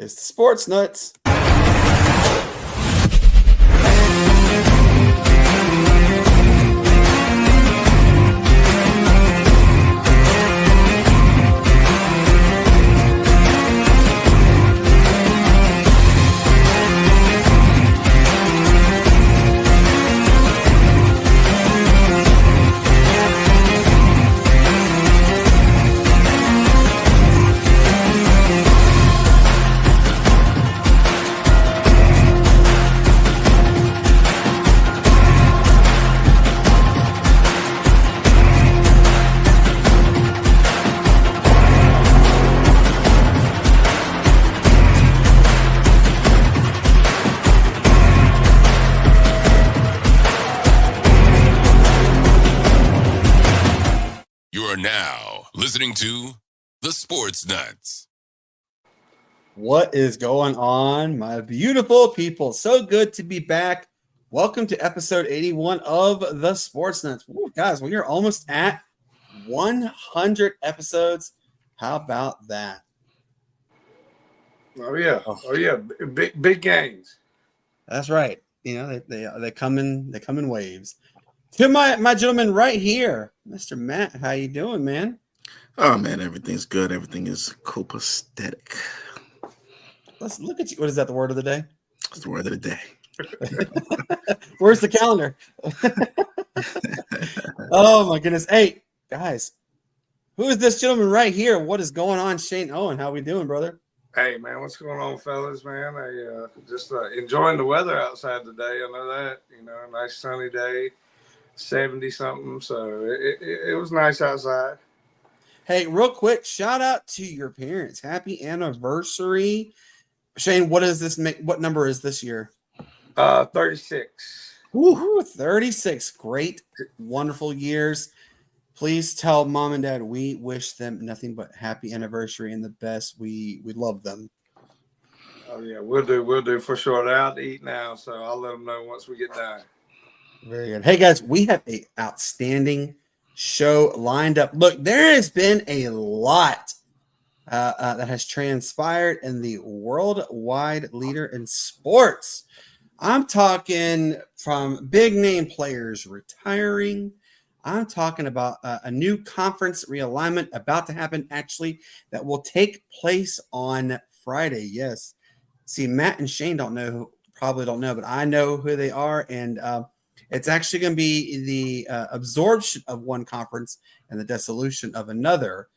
is the Sportz Nutz. Now listening to the Sportz Nutz. What is going on, my beautiful people? So good to be back. Welcome to episode 81 of the Sportz Nutz. Ooh, guys, we are almost at 100 episodes. How about that? Oh yeah, big games. That's right. You know they come in waves. To my gentleman right here, Mr. Matt, how you doing, man? Oh man, everything's good. Everything is copacetic. Let's look at you. What is that? The word of the day? It's the word of the day. Where's the calendar? Oh my goodness! Hey guys, who is this gentleman right here? What is going on, Shane Owen? How we doing, brother? Hey man, what's going on, fellas? Man, I just enjoying the weather outside today. I know that a nice sunny day. 70 something, so it was nice outside. Hey, real quick, shout out to your parents. Happy anniversary. Shane, what does this make? What number is this year? 36. Ooh, 36. Great, wonderful years. Please tell mom and dad we wish them nothing but happy anniversary and the best. We love them. Oh yeah, we'll do for sure. They're out to eat now, so I'll let them know once we get done. Very good. Hey guys, we have an outstanding show lined up. Look, there has been a lot that has transpired in the worldwide leader in sports. I'm talking from big name players retiring. I'm talking about a new conference realignment about to happen, actually, that will take place on Friday. Yes. See, Matt and Shane probably don't know, but I know who they are, and it's actually going to be the absorption of one conference and the dissolution of another.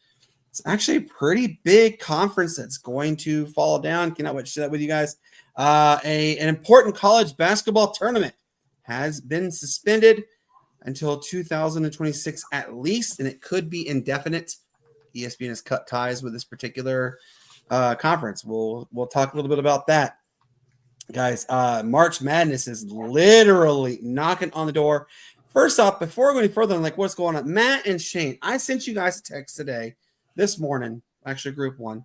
It's actually a pretty big conference that's going to fall down. Cannot wait to share that with you guys. An important college basketball tournament has been suspended until 2026 at least, and it could be indefinite. ESPN has cut ties with this particular conference. We'll talk a little bit about that. Guys, March Madness is literally knocking on the door. First off, before we go any further, what's going on? Matt and Shane, I sent you guys a text this morning, actually group one.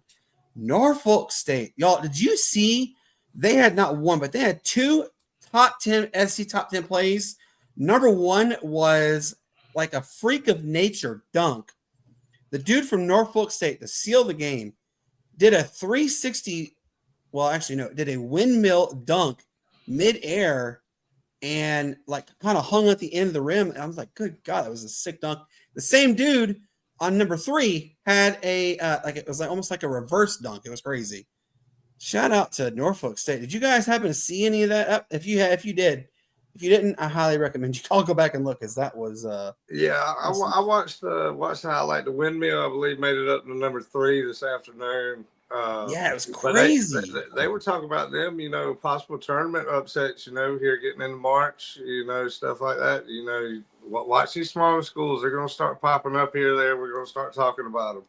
Norfolk State. Y'all, did you see they had not one, but they had two top 10 SC top 10 plays. Number one was like a freak of nature dunk. The dude from Norfolk State to seal the game did a 360 did a windmill dunk midair and kind of hung at the end of the rim. And I was like, good God, that was a sick dunk. The same dude on number 3 had it was almost like a reverse dunk. It was crazy. Shout out to Norfolk State. Did you guys happen to see any of that? If you did, if you didn't, I highly recommend you all go back and look, because that was I watched the highlight. The windmill, I believe, made it up to number 3 this afternoon. It was crazy. They were talking about them, possible tournament upsets, here getting into March, stuff like that. Watch these smaller schools. They're going to start popping up here or there. We're going to start talking about them.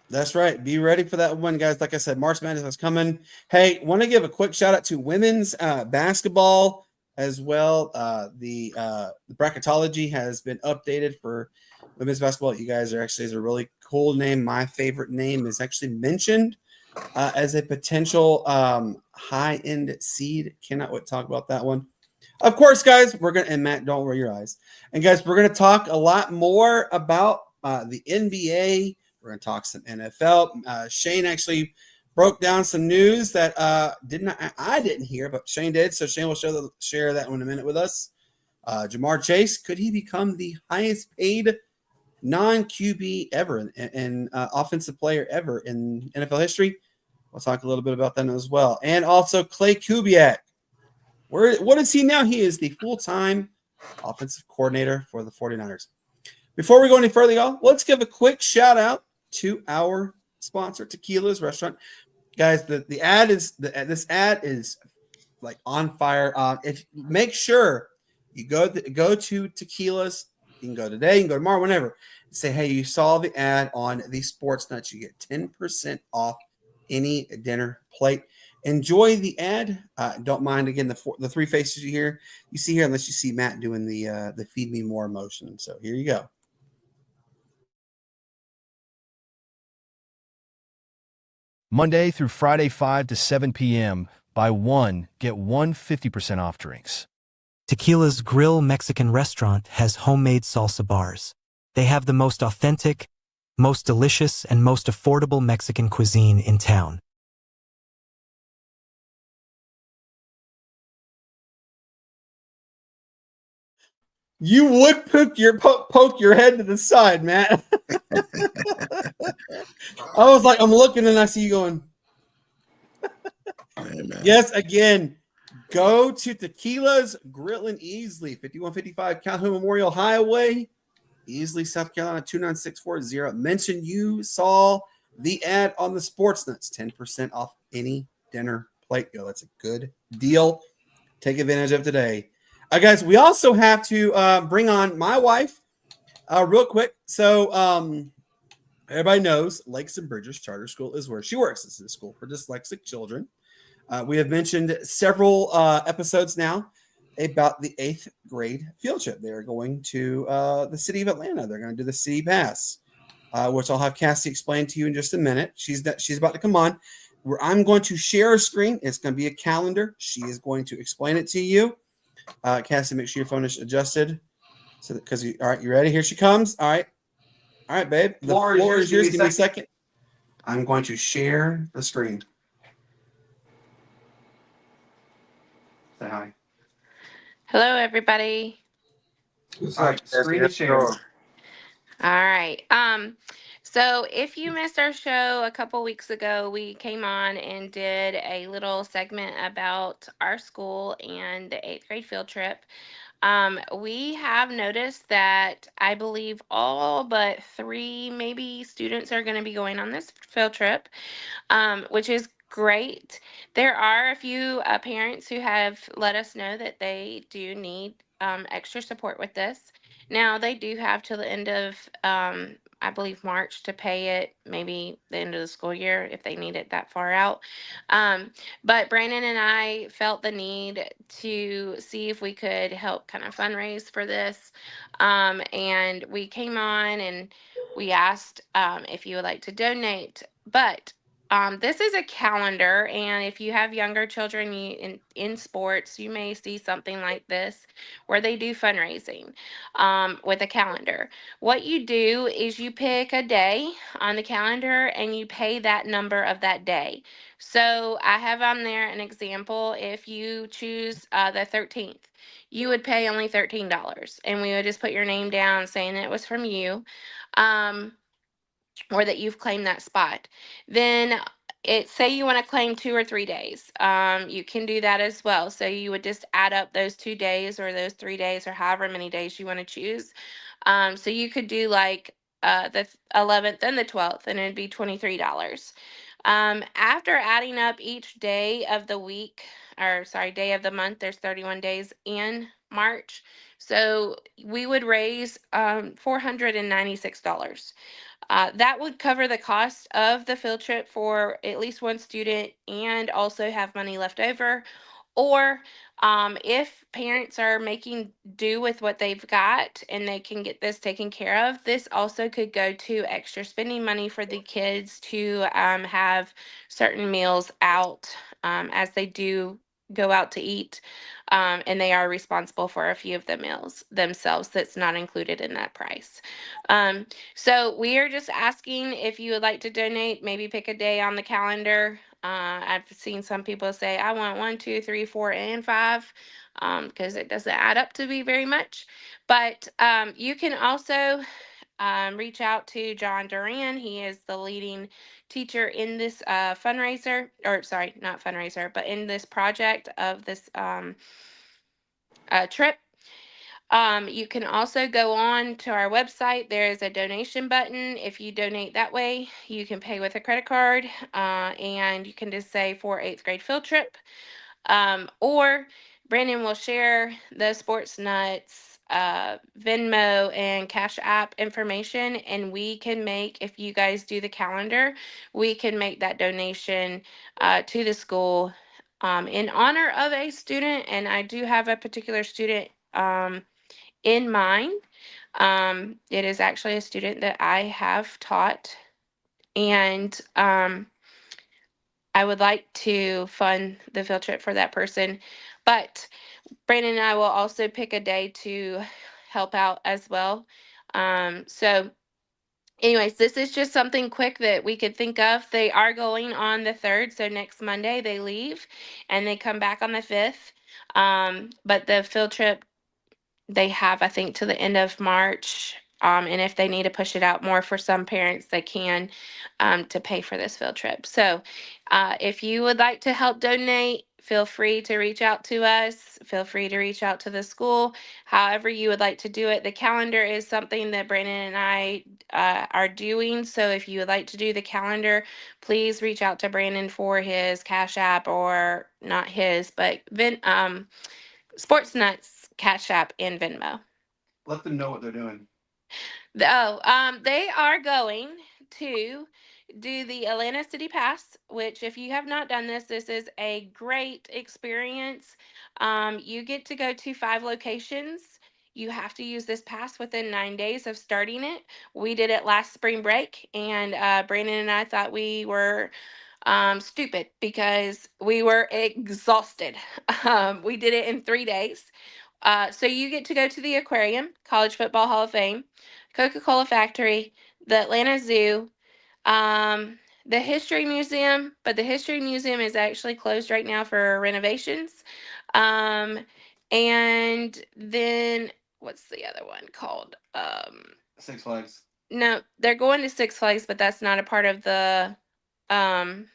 That's right. Be ready for that one, guys. Like I said, March Madness is coming. Hey, want to give a quick shout out to women's basketball as well. The bracketology has been updated for women's basketball. You guys is a really cool name. My favorite name is actually mentioned as a potential high-end seed. Cannot wait to talk about that one. Of course, guys, and Matt, don't roll your eyes. And guys, we're going to talk a lot more about the NBA. We're going to talk some NFL. Shane actually broke down some news that I didn't hear, but Shane did. So Shane will share that in a minute with us. Jamar Chase, could he become the highest paid non-QB ever and offensive player ever in NFL history? We'll talk a little bit about that as well. And also Clay Kubiak. What is he now? He is the full-time offensive coordinator for the 49ers. Before we go any further, y'all, let's give a quick shout out to our sponsor, Tequila's Restaurant. Guys, this ad is like on fire. If make sure you go to Tequila's. You can go today, you can go tomorrow, whenever. Say, hey, you saw the ad on the Sportz Nutz. You get 10% off any dinner plate. Enjoy the ad. Don't mind again the three faces you see here, unless you see Matt doing the feed me more motion. So here you go. Monday through Friday, 5 to 7 p.m. Buy one, get one 50% off drinks. Tequila's Grill Mexican Restaurant has homemade salsa bars. They have the most authentic, most delicious, and most affordable Mexican cuisine in town. You would poke your head to the side, Matt. I was like, I'm looking and I see you going. Yes, again, go to Tequila's Grill in Easley, 5155 Calhoun Memorial Highway, Easley, South Carolina, 29640. Mention you saw the ad on the Sportz Nutz, 10% off any dinner plate. Yo, that's a good deal. Take advantage of today. Guys, we also have to bring on my wife real quick. So everybody knows Lakes and Bridges Charter School is where she works. This is a school for dyslexic children. We have mentioned several episodes now about the 8th grade field trip. They are going to the city of Atlanta. They're going to do the City Pass, which I'll have Cassie explain to you in just a minute. She's about to come on. I'm going to share a screen. It's going to be a calendar. She is going to explain it to you. Cassie, make sure your phone is adjusted. So all right, you ready? Here she comes. All right, babe. The floor is yours. Give me a second. I'm going to share the screen. Say hi. Hello, everybody. All right, screen is shared. All right. So if you missed our show a couple weeks ago, we came on and did a little segment about our school and the 8th grade field trip. We have noticed that I believe all but 3 maybe students are going to be going on this field trip, which is great. There are a few parents who have let us know that they do need extra support with this. Now, they do have till the end of, I believe, March to pay it, maybe the end of the school year if they need it that far out. But Brandon and I felt the need to see if we could help kind of fundraise for this. And we came on and we asked if you would like to donate. But this is a calendar, and if you have younger children in sports, you may see something like this where they do fundraising with a calendar. What you do is you pick a day on the calendar and you pay that number of that day. So I have on there an example. If you choose the 13th, you would pay only $13, and we would just put your name down saying it was from you. Or that you've claimed that spot. Then say you want to claim 2 or 3 days. You can do that as well. So you would just add up those 2 days or those 3 days or however many days you want to choose. So you could do like the 11th and the 12th, and it'd be $23. After adding up each day of the week, day of the month, there's 31 days in March. So we would raise $496. That would cover the cost of the field trip for at least one student and also have money left over. Or if parents are making do with what they've got and they can get this taken care of, this also could go to extra spending money for the kids to have certain meals out as they do go out to eat, and they are responsible for a few of the meals themselves. That's not included in that price. So we are just asking if you would like to donate. Maybe pick a day on the calendar. I've seen some people say, I want 1, 2, 3, 4, and 5, because it doesn't add up to be very much. But you can also reach out to John Duran. He is the leading teacher in this fundraiser, or sorry, not fundraiser, but in this project of this trip. You can also go on to our website. There is a donation button. If you donate that way, you can pay with a credit card, and you can just say for 8th grade field trip. Or Brandon will share the Sportz Nutz Venmo and Cash App information, and we can make, if you guys do the calendar, we can make that donation to the school in honor of a student. And I do have a particular student in mind. It is actually a student that I have taught, and I would like to fund the field trip for that person. But Brandon and I will also pick a day to help out as well. So anyways, this is just something quick that we could think of. They are going on the 3rd, so next Monday they leave and they come back on the 5th. But the field trip, they have, I think, to the end of March. And if they need to push it out more for some parents, they can, to pay for this field trip. So if you would like to help donate, feel free to reach out to us. Feel free to reach out to the school, however you would like to do it. The calendar is something that Brandon and I are doing. So if you would like to do the calendar, please reach out to Brandon for his Cash App, or not his, but Sportz Nutz Cash App and Venmo. Let them know what they're doing. They are going to do the Atlanta City Pass, which, if you have not done this, this is a great experience. You get to go to 5 locations. You have to use this pass within 9 days of starting it. We did it last spring break, and Brandon and I thought we were stupid because we were exhausted. We did it in 3 days. So you get to go to the aquarium, College Football Hall of Fame, Coca-Cola Factory, the Atlanta Zoo, the History Museum, but the History Museum is actually closed right now for renovations. And then what's the other one called? Six Flags. No, they're going to Six Flags, but that's not a part of the Fernbank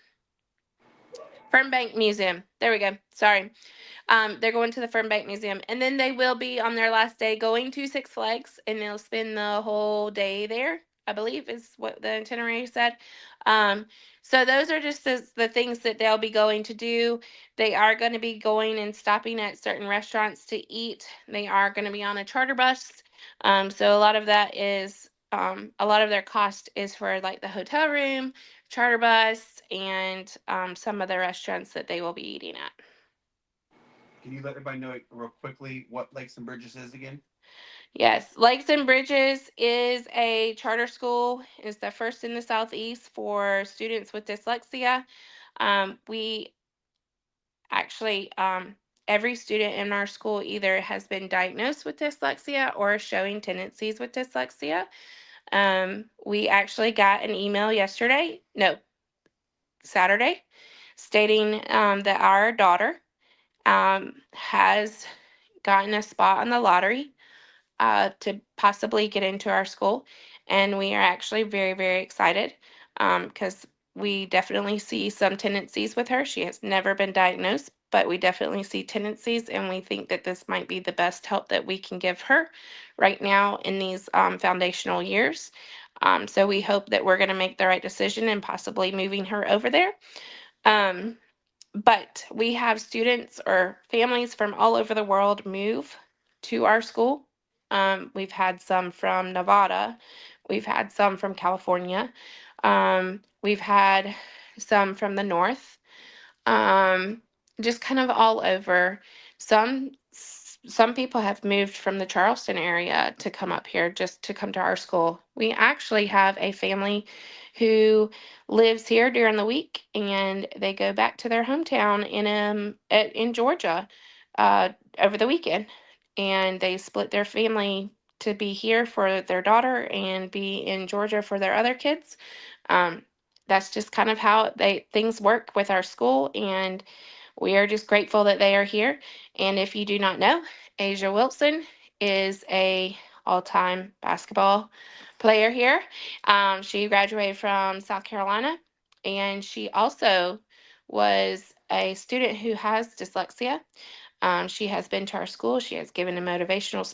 Museum. There we go. Sorry. They're going to the Fernbank Museum, and then they will be on their last day going to Six Flags, and they'll spend the whole day there, I believe is what the itinerary said. So those are just the things that they'll be going to do. They are going to be going and stopping at certain restaurants to eat. They are going to be on a charter bus. So a lot of that is, a lot of their cost is for like the hotel room, charter bus, and some of the restaurants that they will be eating at. Can you let everybody know real quickly what Lakes and Bridges is again? Yes, Lakes and Bridges is a charter school. It's the first in the Southeast for students with dyslexia. We actually, every student in our school either has been diagnosed with dyslexia or showing tendencies with dyslexia. We actually got an email Saturday, stating that our daughter has gotten a spot on the lottery to possibly get into our school. And we are actually very, very excited because we definitely see some tendencies with her. She has never been diagnosed, but we definitely see tendencies, and we think that this might be the best help that we can give her right now in these foundational years. So we hope that we're going to make the right decision and possibly moving her over there. But we have students or families from all over the world move to our school. We've had some from Nevada. We've had some from California. We've had some from the north. Just kind of all over. Some people have moved from the Charleston area to come up here just to come to our school. We actually have a family who lives here during the week, and they go back to their hometown in Georgia over the weekend, and they split their family to be here for their daughter and be in Georgia for their other kids. Um, that's just kind of how things work with our school, and we are just grateful that they are here. And if you do not know, Asia Wilson is a all-time basketball player here. She graduated from South Carolina, and she also was a student who has dyslexia. She has been to our school. She has given a motivational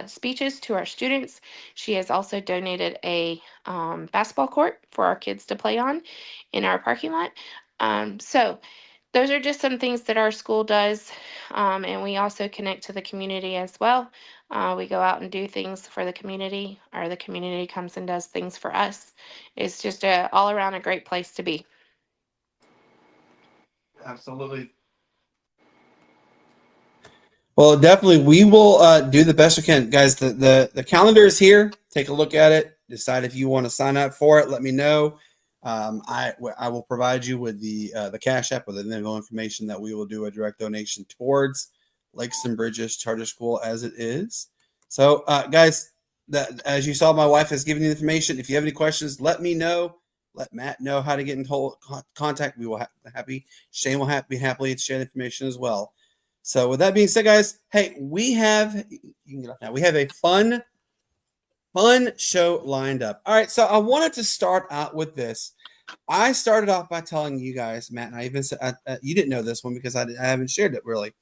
speeches to our students. She has also donated a basketball court for our kids to play on in our parking lot. So those are just some things that our school does, and we also connect to the community as well. We go out and do things for the community, or the community comes and does things for us. It's just all around a great place to be. Absolutely. Well, definitely, we will do the best we can, guys. The calendar is here. Take a look at it. Decide if you want to sign up for it. Let me know. I will provide you with the Cash App with the info information that we will do a direct donation towards Lakes and Bridges Charter School as it is. So, guys, as you saw, my wife has given you the information. If you have any questions, let me know. Let Matt know how to get in contact. We will Shane will be happily to share the information as well. So with that being said, guys, hey, we have a fun show lined up. All right, so I wanted to start out with this. I started off by telling you guys, Matt, and I even said you didn't know this one because I haven't shared it really.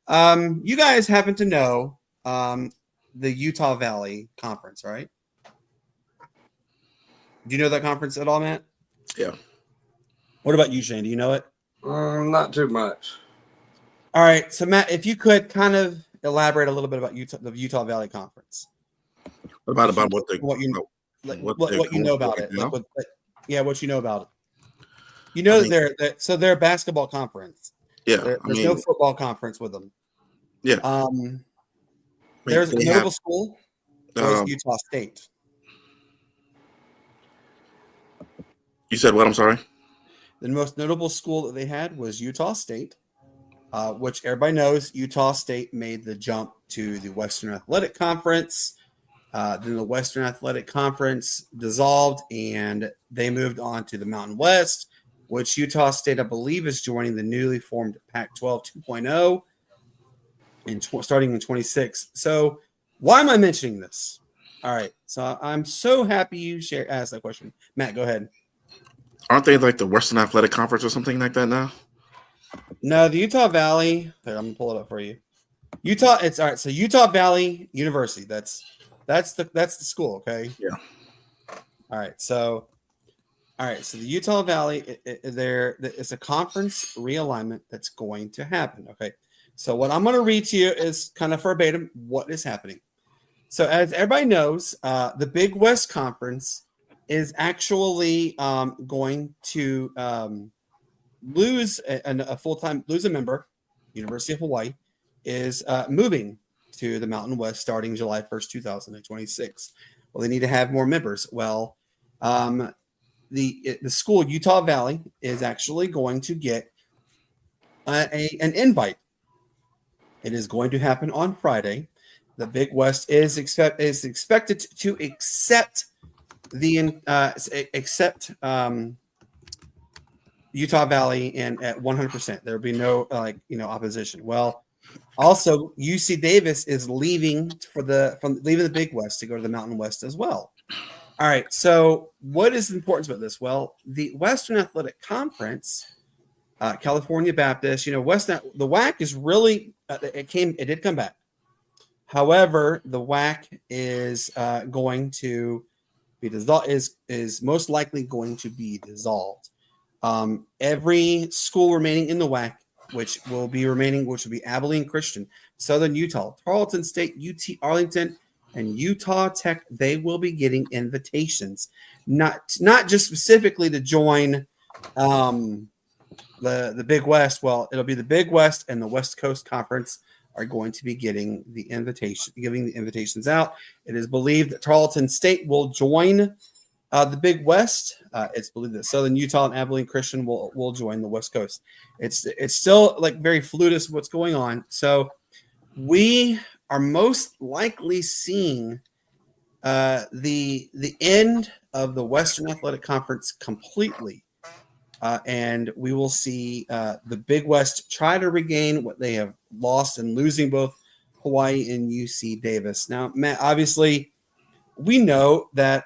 You guys happen to know the Utah Valley Conference, right? Do you know that conference at all, Matt? Yeah. What about you, Shane? Do you know it? Not too much. All right, so Matt, if you could kind of elaborate a little bit about the Utah Valley Conference. What you know about it? What you know about it. You know they're a basketball conference. Yeah, there's no football conference with them. Yeah. There's a notable school. Was Utah State. You said what? I'm sorry. The most notable school that they had was Utah State, which everybody knows. Utah State made the jump to the Western Athletic Conference. Then the Western Athletic Conference dissolved, and they moved on to the Mountain West, which Utah State, I believe, is joining the newly formed Pac-12 2.0 starting in 26. So why am I mentioning this? All right, so I'm so happy you asked that question. Matt, go ahead. Aren't they like the Western Athletic Conference or something like that now? No, the Utah Valley. Here, I'm gonna pull it up for you. Utah. It's all right. So Utah Valley University. That's the school. Okay. Yeah. All right. So the Utah Valley. It's a conference realignment that's going to happen. Okay. So what I'm going to read to you is kind of verbatim what is happening. So as everybody knows, the Big West Conference is actually going to lose a member. University of Hawaii is moving to the Mountain West starting July 1st, 2026. Well, they need to have more members. Well, the school Utah Valley is actually going to get an invite. It is going to happen on Friday. The Big West is expected to accept Utah Valley and at 100%. There will be no opposition. Well, also UC Davis is leaving leaving the Big West to go to the Mountain West as well. All right. So what is the importance about this? Well, the Western Athletic Conference, California Baptist, the WAC is really it did come back. However, the WAC is going to be dissolved. Is most likely going to be dissolved. Every school remaining in the WAC, which will be Abilene Christian, Southern Utah, Tarleton State, UT Arlington, and Utah Tech, they will be getting invitations, not just specifically to join the Big West. Well, it'll be the Big West and the West Coast Conference are going to be giving the invitations out. It is believed that Tarleton State will join The Big West, it's believed that Southern Utah and Abilene Christian will join the West Coast. It's still like very fluid as what's going on. So we are most likely seeing the end of the Western Athletic Conference completely, and we will see the Big West try to regain what they have lost in losing both Hawaii and UC Davis. Now, Matt, obviously, we know that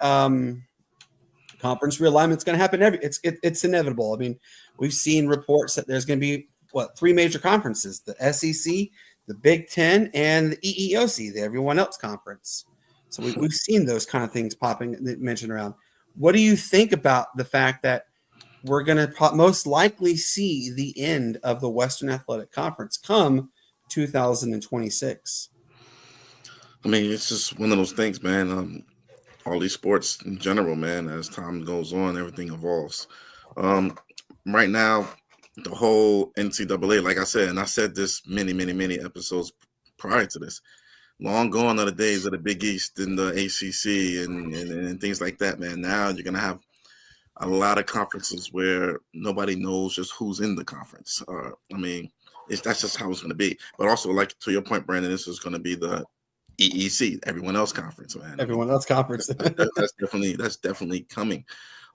conference realignment is going to happen. It's inevitable. I mean, we've seen reports that there's going to be three major conferences: the SEC, the Big Ten, and the EEOC, the Everyone Else Conference. So we've seen those kind of things popping mentioned around. What do you think about the fact that we're going to most likely see the end of the Western Athletic Conference come 2026? I mean, it's just one of those things, man. All these sports in general, man, as time goes on, everything evolves. Right now, the whole NCAA, like I said, and I said this many episodes prior to this, long gone are the days of the Big East and the ACC and things like that, man. Now you're going to have a lot of conferences where nobody knows just who's in the conference. I mean, that's just how it's going to be. But also, like to your point, Brandon, this is going to be the EEC, Everyone Else Conference, man. Everyone Else Conference. that's definitely coming.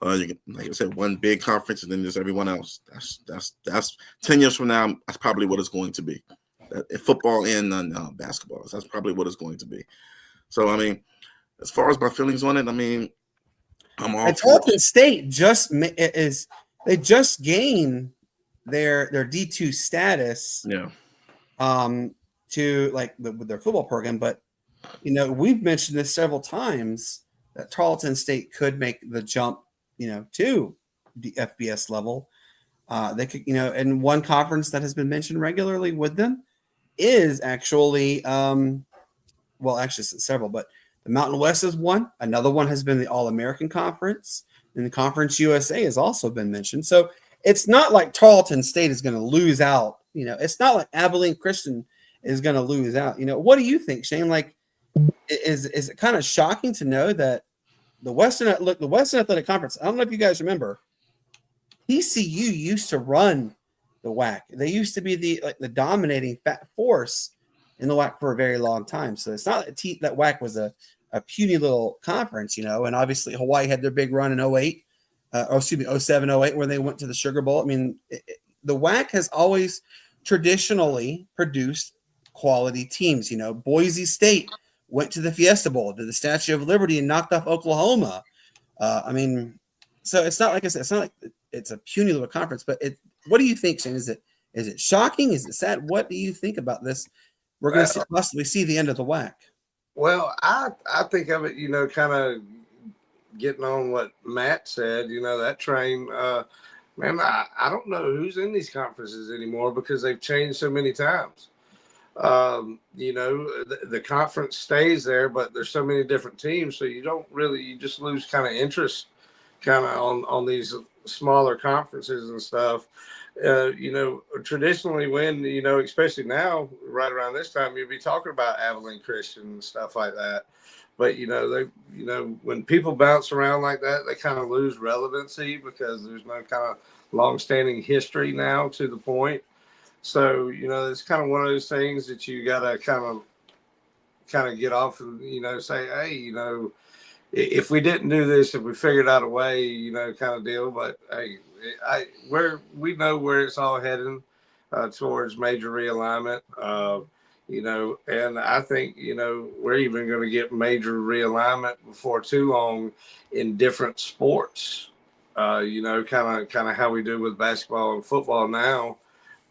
Like I said, one big conference, and then there's everyone else. That's 10 years from now. That's probably what it's going to be. Football and basketball. That's probably what it's going to be. So, I mean, as far as my feelings on it, I mean, I'm all. Tarleton State just gained their D2 status. Yeah. To with their football program, but we've mentioned this several times that Tarleton State could make the jump, to the FBS level. They could, and one conference that has been mentioned regularly with them is actually, actually several, but the Mountain West is one. Another one has been the All-American Conference, and the Conference USA has also been mentioned. So it's not like Tarleton State is going to lose out. It's not like Abilene Christian is going to lose out. What do you think, Shane? Like, is it kind of shocking to know that the Western Athletic Conference, I don't know if you guys remember, TCU used to run the WAC. They used to be the dominating force in the WAC for a very long time. So it's not that WAC was a puny little conference, and obviously Hawaii had their big run in 07, 08, where they went to the Sugar Bowl. I mean, the WAC has always traditionally produced quality teams. Boise State went to the Fiesta Bowl, to the Statue of Liberty, and knocked off Oklahoma. I mean, so it's not like I said, it's not like it's a puny little conference. But what do you think, Shane? Is it shocking? Is it sad? What do you think about this? We're going to possibly see the end of the WAC. Well, I think of it, kind of getting on what Matt said. That train. Man, I don't know who's in these conferences anymore because they've changed so many times. The conference stays there, but there's so many different teams, so you just lose kind of interest kind of on these smaller conferences and stuff. Traditionally when, especially now, right around this time, you'd be talking about Abilene Christian and stuff like that. But, when people bounce around like that, they kind of lose relevancy because there's no kind of long-standing history now to the point. So, it's kind of one of those things that you got to kind of get off and, say, hey, if we didn't do this, if we figured out a way, kind of deal. But, hey, we know where it's all heading towards major realignment. And I think, we're even going to get major realignment before too long in different sports, kind of how we do with basketball and football now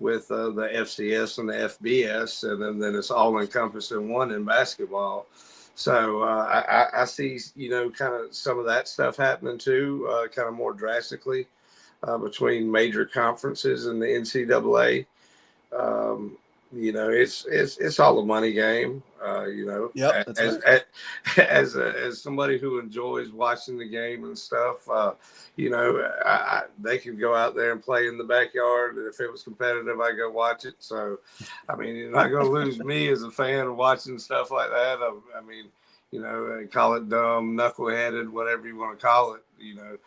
with the FCS and the FBS, and then it's all encompassed in one in basketball. So I see, kind of some of that stuff happening too, kind of more drastically between major conferences and the NCAA. It's all a money game. Yep, as somebody who enjoys watching the game and stuff, they could go out there and play in the backyard. If it was competitive, I go watch it. So, I mean, you're not going to lose me as a fan of watching stuff like that. I mean, call it dumb, knuckleheaded, whatever you want to call it. You know,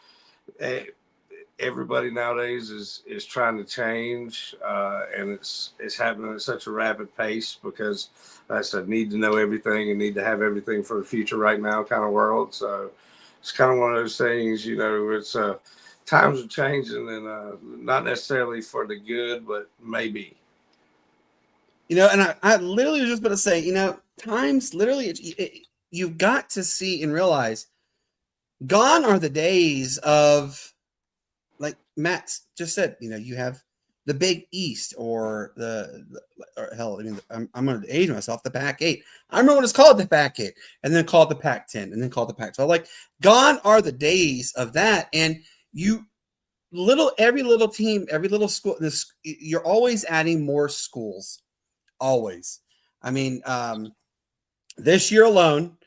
everybody nowadays is trying to change, and it's happening at such a rapid pace because that's a need to know everything and need to have everything for the future right now kind of world. So it's kind of one of those things, you know, it's times are changing and not necessarily for the good, but maybe. You know, and I literally was just going to say, you know, times literally, you've got to see and realize gone are the days of, like Matt just said, you know, you have the Big East or or hell, I mean, I'm going to age myself, the Pac-8. I remember when it's called the Pac-8 and then called the Pac-10 and then called the Pac-12. Like, gone are the days of that. And every little team, every little school, you're always adding more schools. Always. I mean, this year alone,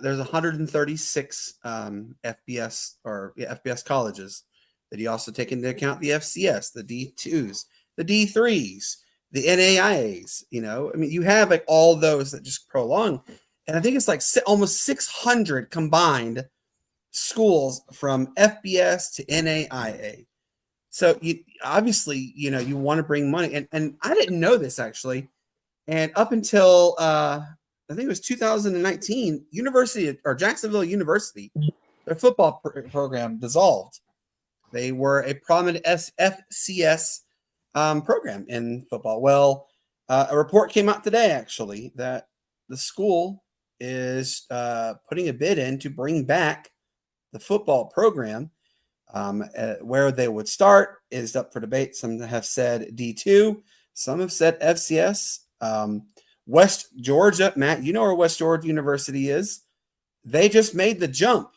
there's 136 FBS colleges that you also take into account the FCS, the D2s, the D3s, the NAIAs. You know, I mean, you have like all those that just prolong, and I think it's like almost 600 combined schools from FBS to NAIA. So you obviously, you know, you want to bring money, and I didn't know this actually. And up until I think it was 2019, Jacksonville University, their football program dissolved. They were a prominent FCS program in football. Well, a report came out today actually that the school is putting a bid in to bring back the football program. Where they would start is up for debate. Some have said D2, some have said FCS. West Georgia, Matt, you know where West Georgia University is. They just made the jump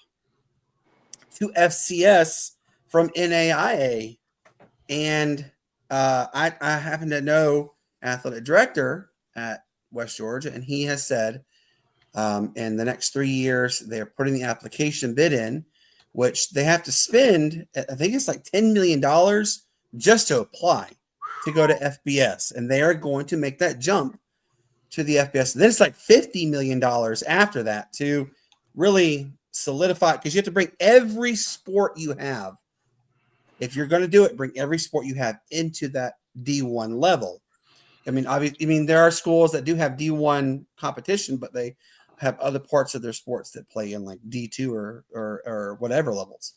to FCS from NAIA. And I happen to know athletic director at West Georgia, and he has said in the next 3 years, they're putting the application bid in, which they have to spend, I think it's like $10 million just to apply to go to FBS. And they are going to make that jump to the FBS. And then it's like $50 million after that to really solidify, because you have to bring every sport you have. If you're going to do it, bring every sport you have into that D1 level. I mean, there are schools that do have D1 competition, but they have other parts of their sports that play in like D2 or whatever levels.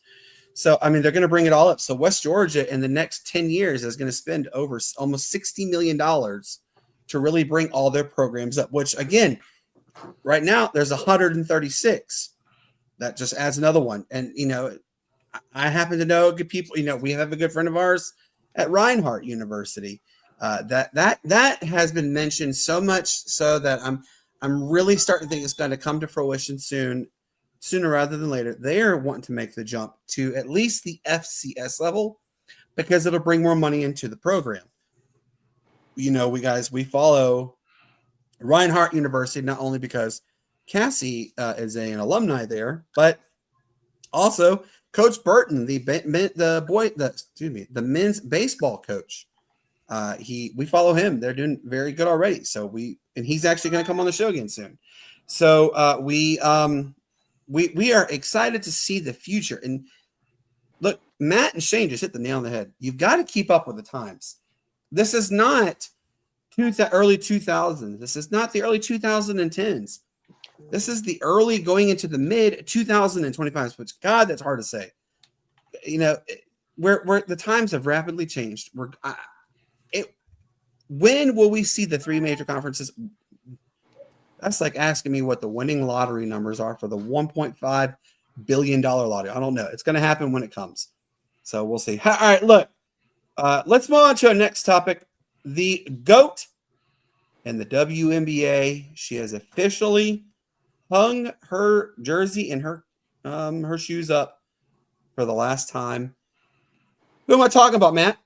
So, I mean, they're going to bring it all up. So West Georgia in the next 10 years is going to spend over almost $60 million to really bring all their programs up, which again, right now there's 136. That just adds another one. And, you know, I happen to know good people, you know, we have a good friend of ours at Reinhardt University that has been mentioned so much so that I'm really starting to think it's going to come to fruition sooner rather than later. They are wanting to make the jump to at least the FCS level because it'll bring more money into the program. You know, we follow Reinhardt University not only because Cassie is an alumni there, but also Coach Burton, the men's baseball coach. We follow him. They're doing very good already. So he's actually going to come on the show again soon. So we are excited to see the future. And look, Matt and Shane just hit the nail on the head. You've got to keep up with the times. This is not early 2000s. This is not the early 2010s. This is the early going into the mid 2025s. Which, God, that's hard to say. You know, where the times have rapidly changed. When will we see the three major conferences? That's like asking me what the winning lottery numbers are for the $1.5 billion lottery. I don't know. It's going to happen when it comes. So we'll see. All right, look. Let's move on to our next topic. The GOAT and the WNBA. She has officially hung her jersey and her shoes up for the last time. Who am I talking about, Matt?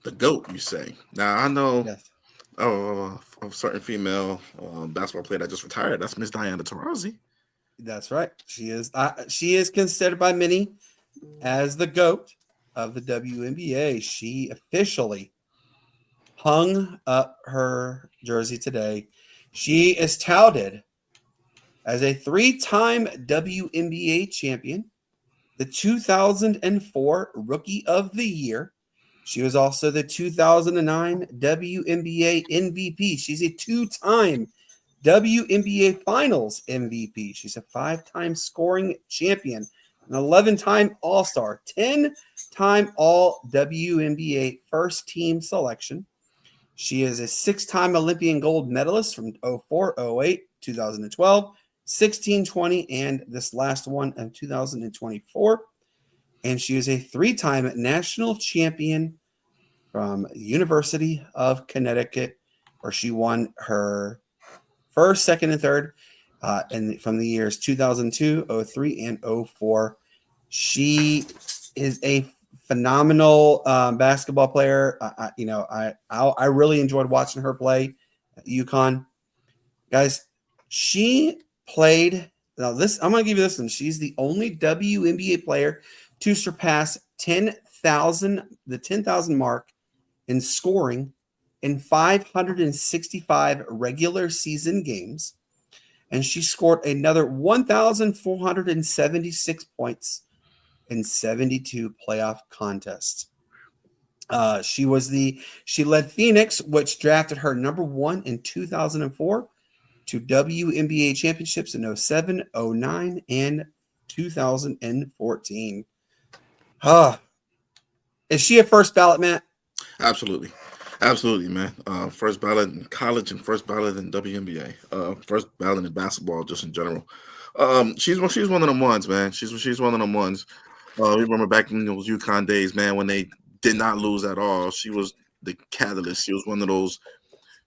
The GOAT, you say. Now, I know Yes. a certain female basketball player that just retired. That's Miss Diana Taurasi. That's right. She is considered by many as the GOAT of the WNBA. She officially hung up her jersey today. She is touted as a 3-time WNBA champion. the 2004 Rookie of the Year. She was also the 2009 WNBA MVP. She's a two-time WNBA Finals MVP. She's a 5-time scoring champion, an 11-time All-Star, 10-time All-WNBA first team selection. She is a 6-time Olympian gold medalist from 04, 08, 2012, 16, 20, and this last one in 2024. And she is a 3-time national champion from University of Connecticut, where she won her first, second, and third and from the years 2002, 03, and 04. She is a phenomenal basketball player. I really enjoyed watching her play at UConn. Guys, she played. Now this, I'm going to give you this one. She's the only WNBA player to surpass the 10,000 mark in scoring in 565 regular season games, and she scored another 1,476 points in 72 playoff contests. She led Phoenix, which drafted her number 1 in 2004, to WNBA championships in 07, 09, and 2014. Is she a first ballot, Matt? Absolutely. Absolutely, man. First ballot in college and first ballot in WNBA. First ballot in basketball, just in general. She's one of them ones, man. She's one of them ones. We remember back in those UConn days, man, when they did not lose at all. She was the catalyst. She was one of those.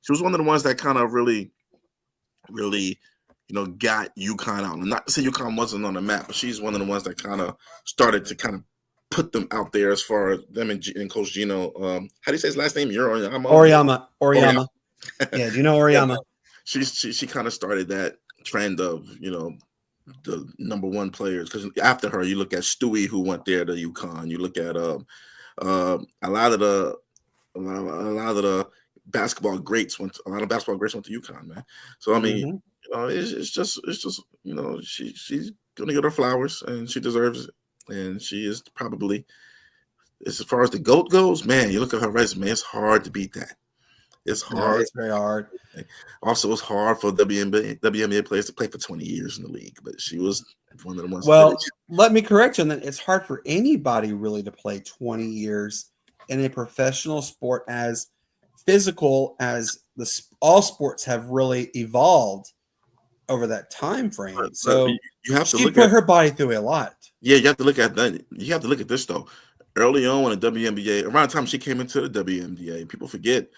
She was one of the ones that kind of really, got UConn out. Not to say UConn wasn't on the map, but she's one of the ones that kind of started to kind of put them out there as far as them and Coach Gino. How do you say his last name? Oriyama. Yeah, do you know Oriyama? She kind of started that trend of, the number one players. Because after her, you look at Stewie, who went there to UConn. You look at a lot of the basketball greats went to UConn, man. So I mean, it's just she's gonna get her flowers and she deserves it. And she is probably, as far as the GOAT goes, man, you look at her resume, it's hard to beat that. It's hard. Yeah, it's very hard. Also, it's hard for WNBA players to play for 20 years in the league, but she was one of the ones. Well, let me correct you on that. It's hard for anybody really to play 20 years in a professional sport as physical as all sports have really evolved over that time frame. So you have to put her body through a lot. Yeah, you have to look at that. You have to look at this though. Early on in the WNBA, around the time she came into the WNBA, people forget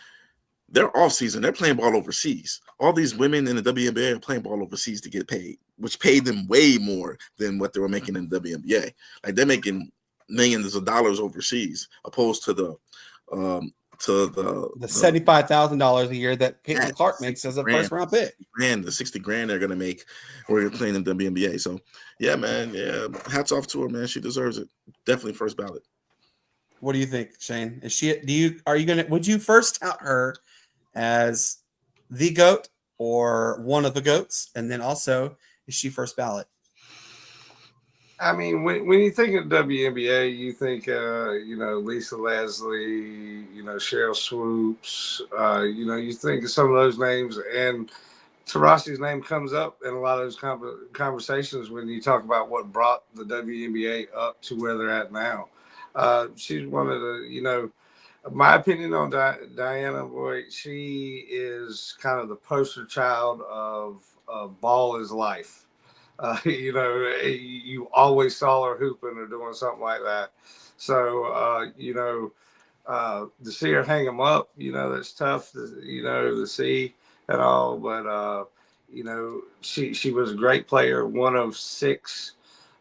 they're off season. They're playing ball overseas. All these women in the WNBA are playing ball overseas to get paid, which paid them way more than what they were making in the WNBA. Like they're making millions of dollars overseas, opposed to the $75,000 a year that Caitlin Clark makes as a first round pick. The $60,000 they're gonna make when playing in the WNBA. So yeah, man, yeah, hats off to her, man. She deserves it. Definitely first ballot. What do you think, Shane? Would you first tout her as the GOAT or one of the GOATs? And then also, is she first ballot? I mean, when you think of WNBA, you think, Lisa Leslie, Cheryl Swoops, you think of some of those names, and Taurasi's name comes up in a lot of those conversations when you talk about what brought the WNBA up to where they're at now. She's one of the, my opinion on Diana, boy, she is kind of the poster child of ball is life. You always saw her hooping or doing something like that. So, to see her hang them up, that's tough, to see and all. But, she was a great player, one of 6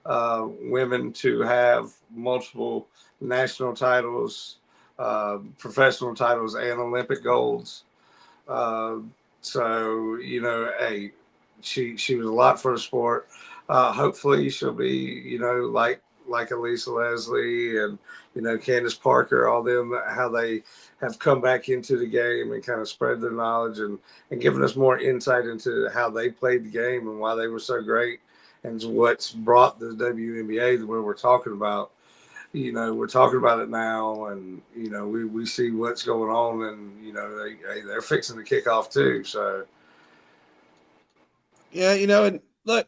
women to have multiple national titles, professional titles, and Olympic golds. She was a lot for the sport. Hopefully she'll be, like Elisa Leslie and, Candace Parker, all them, how they have come back into the game and kind of spread their knowledge and given us more insight into how they played the game and why they were so great and what's brought the WNBA to where we're talking about. We're talking about it now, and we see what's going on, and they're fixing to kick off too. So yeah, and look,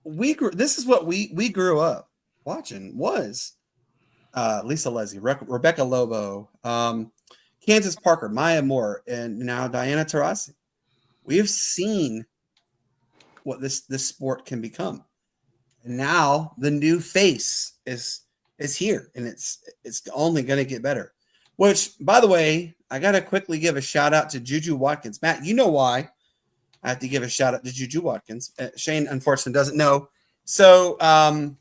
this is what we grew up watching was Lisa Leslie, Rebecca Lobo, Kansas Parker, Maya Moore, and now Diana Taurasi. We have seen what this sport can become, and now the new face is here, and it's only going to get better. Which, by the way, I got to quickly give a shout out to Juju Watkins. Matt, you know why I have to give a shout out to Juju Watkins. Shane, unfortunately, doesn't know. So on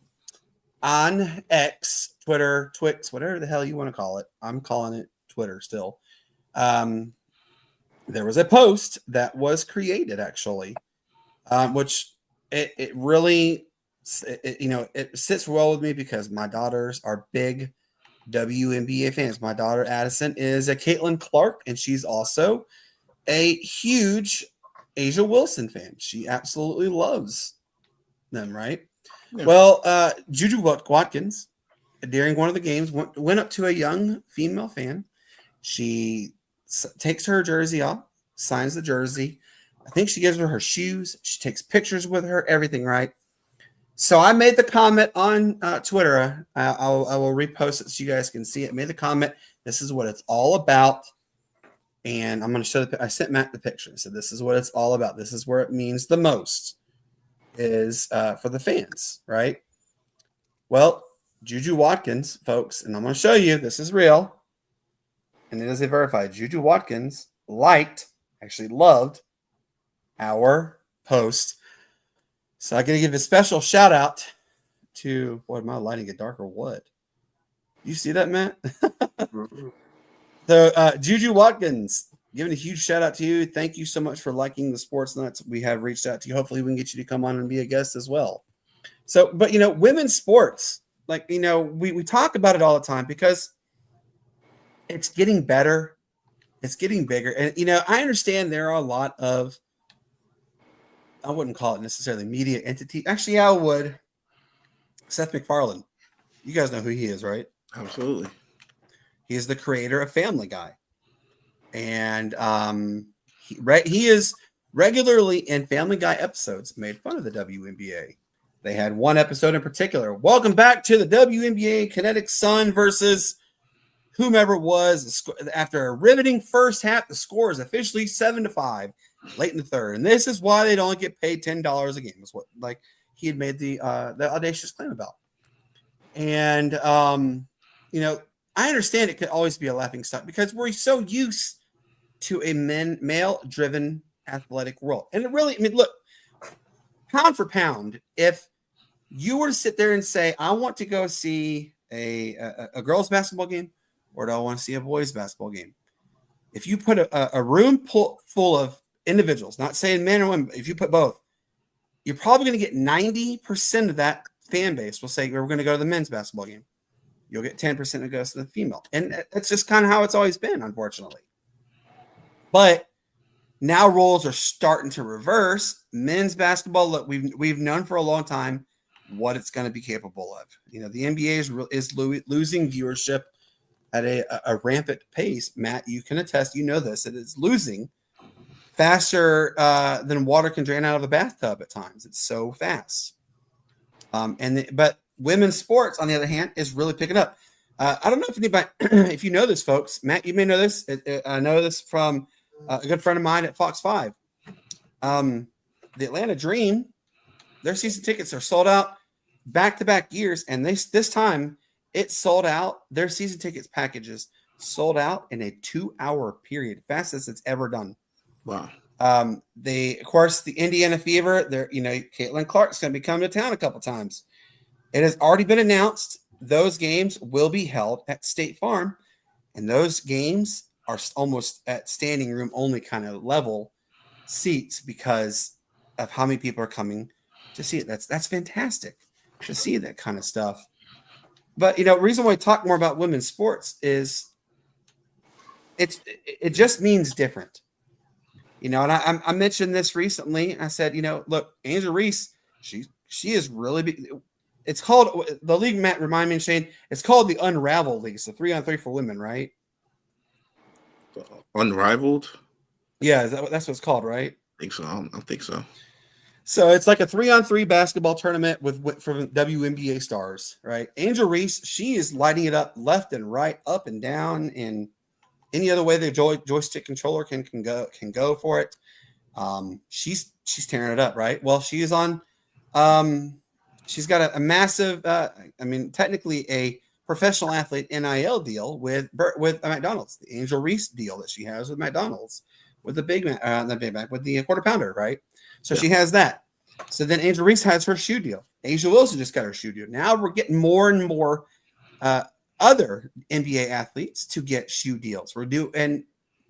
X, Twitter, Twix, whatever the hell you want to call it, I'm calling it Twitter still. There was a post that was created, actually, which it really, it sits well with me because my daughters are big WNBA fans. My daughter Addison is a Caitlin Clark, and she's also a huge Asia Wilson fan. She absolutely loves them, right? Yeah. Well, Juju Watkins, during one of the games, went up to a young female fan. She takes her jersey off, signs the jersey. I think she gives her shoes. She takes pictures with her, everything, right? So I made the comment on Twitter. I will repost it so you guys can see it. I made the comment. This is what it's all about. And I'm going to show I sent Matt the picture. I said, this is what it's all about. This is where it means the most is for the fans, right? Well, Juju Watkins, folks, and I'm going to show you, this is real. And it is a verified. Juju Watkins actually loved our post. So I'm going to give a special shout out to, boy, am I lighting it dark or what? You see that, Matt? So Juju Watkins, giving a huge shout out to you. Thank you so much for liking the Sportz Nutz. We have reached out to you. Hopefully we can get you to come on and be a guest as well. So, but women's sports, we talk about it all the time because it's getting better. It's getting bigger. And, I understand there are a lot of, I wouldn't call it necessarily media entity. Actually, I would. Seth MacFarlane. You guys know who he is, right? Absolutely. He is the creator of Family Guy. And he is regularly in Family Guy episodes made fun of the WNBA. They had one episode in particular. Welcome back to the WNBA Kinetic Sun versus whomever it was. After a riveting first half, the score is officially 7-5 late in the third. And this is why they'd only get paid $10 a game, is what he had made the audacious claim about. And I understand it could always be a laughing stock because we're so used to a male-driven athletic world. And it really, look, pound for pound, if you were to sit there and say, I want to go see a girls' basketball game, or do I want to see a boys' basketball game? If you put a room full of individuals, not saying men or women, but if you put both, you're probably going to get 90% of that fan base will say, we're going to go to the men's basketball game. You'll get 10% that goes to the female. And that's just kind of how it's always been, unfortunately. But now roles are starting to reverse. Men's basketball, look, we've known for a long time what it's going to be capable of. The NBA is losing viewership at a rampant pace. Matt, you can attest, this, it is losing faster than water can drain out of a bathtub at times. It's so fast. But women's sports, on the other hand, is really picking up. I don't know if anybody, if you know this, folks. Matt, you may know this. I know this from a good friend of mine at Fox 5. The Atlanta Dream, their season tickets are sold out back-to-back years, and this time it sold out. Their season tickets packages sold out in a 2-hour period, fastest it's ever done. Wow. Of course, the Indiana Fever, Caitlin Clark's going to be coming to town a couple times. It has already been announced those games will be held at State Farm, and those games are almost at standing room only kind of level seats because of how many people are coming to see it. That's fantastic to see that kind of stuff. But the reason why I talk more about women's sports is it just means different. And I mentioned this recently. I said, look, Angel Reese, She is really big. It's called the league. Matt, remind me, Shane. It's called the Unravel League. So 3-on-3 for women, right? Unrivaled. Yeah, that's what it's called, right? I think so. I think so. So it's like a 3-on-3 basketball tournament with from WNBA stars, right? Angel Reese, she is lighting it up left and right, up and down, and any other way the joystick controller can go for it. She's tearing it up, right? Well, she is on. She's got a massive. Technically a professional athlete NIL deal with McDonald's, the Angel Reese deal that she has with McDonald's, with the Big Mac, not Big Mac, with the quarter pounder, right? So she has that. So then Angel Reese has her shoe deal. Asia Wilson just got her shoe deal. Now we're getting more and more other NBA athletes to get shoe deals. And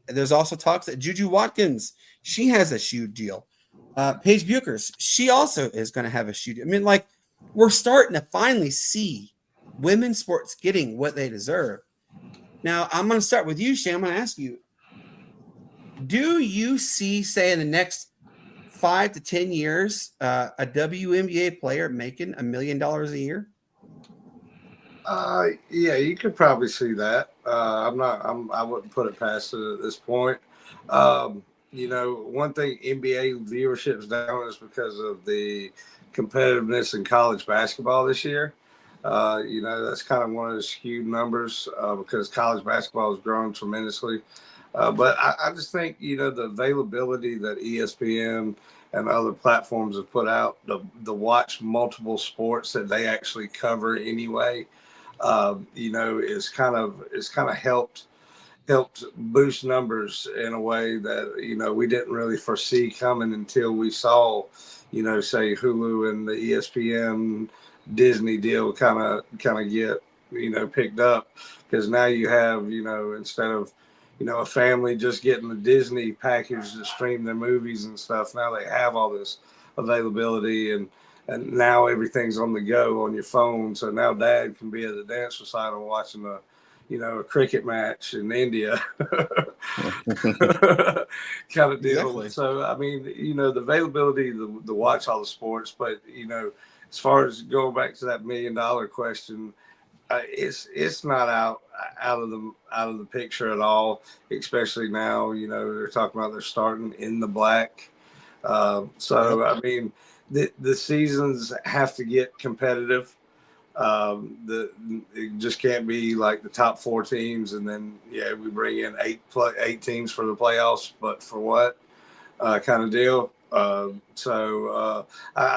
there's also talks that Juju Watkins, she has a shoe deal. Paige Buchers, she also is going to have a shoe deal. I mean, like, we're starting to finally see women's sports getting what they deserve. Now, I'm going to start with you, Shane. I'm going to ask you, do you see, say, in the next 5 to 10 years, a WNBA player making $1 million a year? Yeah, you could probably see that. I wouldn't put it past it at this point. One thing NBA viewership's down is because of the competitiveness in college basketball this year. That's kind of one of the skewed numbers because college basketball has grown tremendously. But I just think, the availability that ESPN and other platforms have put out to watch multiple sports that they actually cover anyway, is kind of helped boost numbers in a way that, we didn't really foresee coming until we saw, say Hulu and the ESPN Disney deal kind of get, picked up, because now you have, instead of, a family just getting the Disney package to stream their movies and stuff. Now they have all this availability, and now everything's on the go on your phone. So now dad can be at the dance recital watching a cricket match in India kind of deal. Exactly. So, I mean, the availability to watch all the sports, but, as far as going back to that $1 million question, it's not out of the picture at all, especially now. They're talking about they're starting in the black. I mean, the seasons have to get competitive. It just can't be like the top 4 teams, and then we bring in 8 teams for the playoffs, but for what kind of deal. I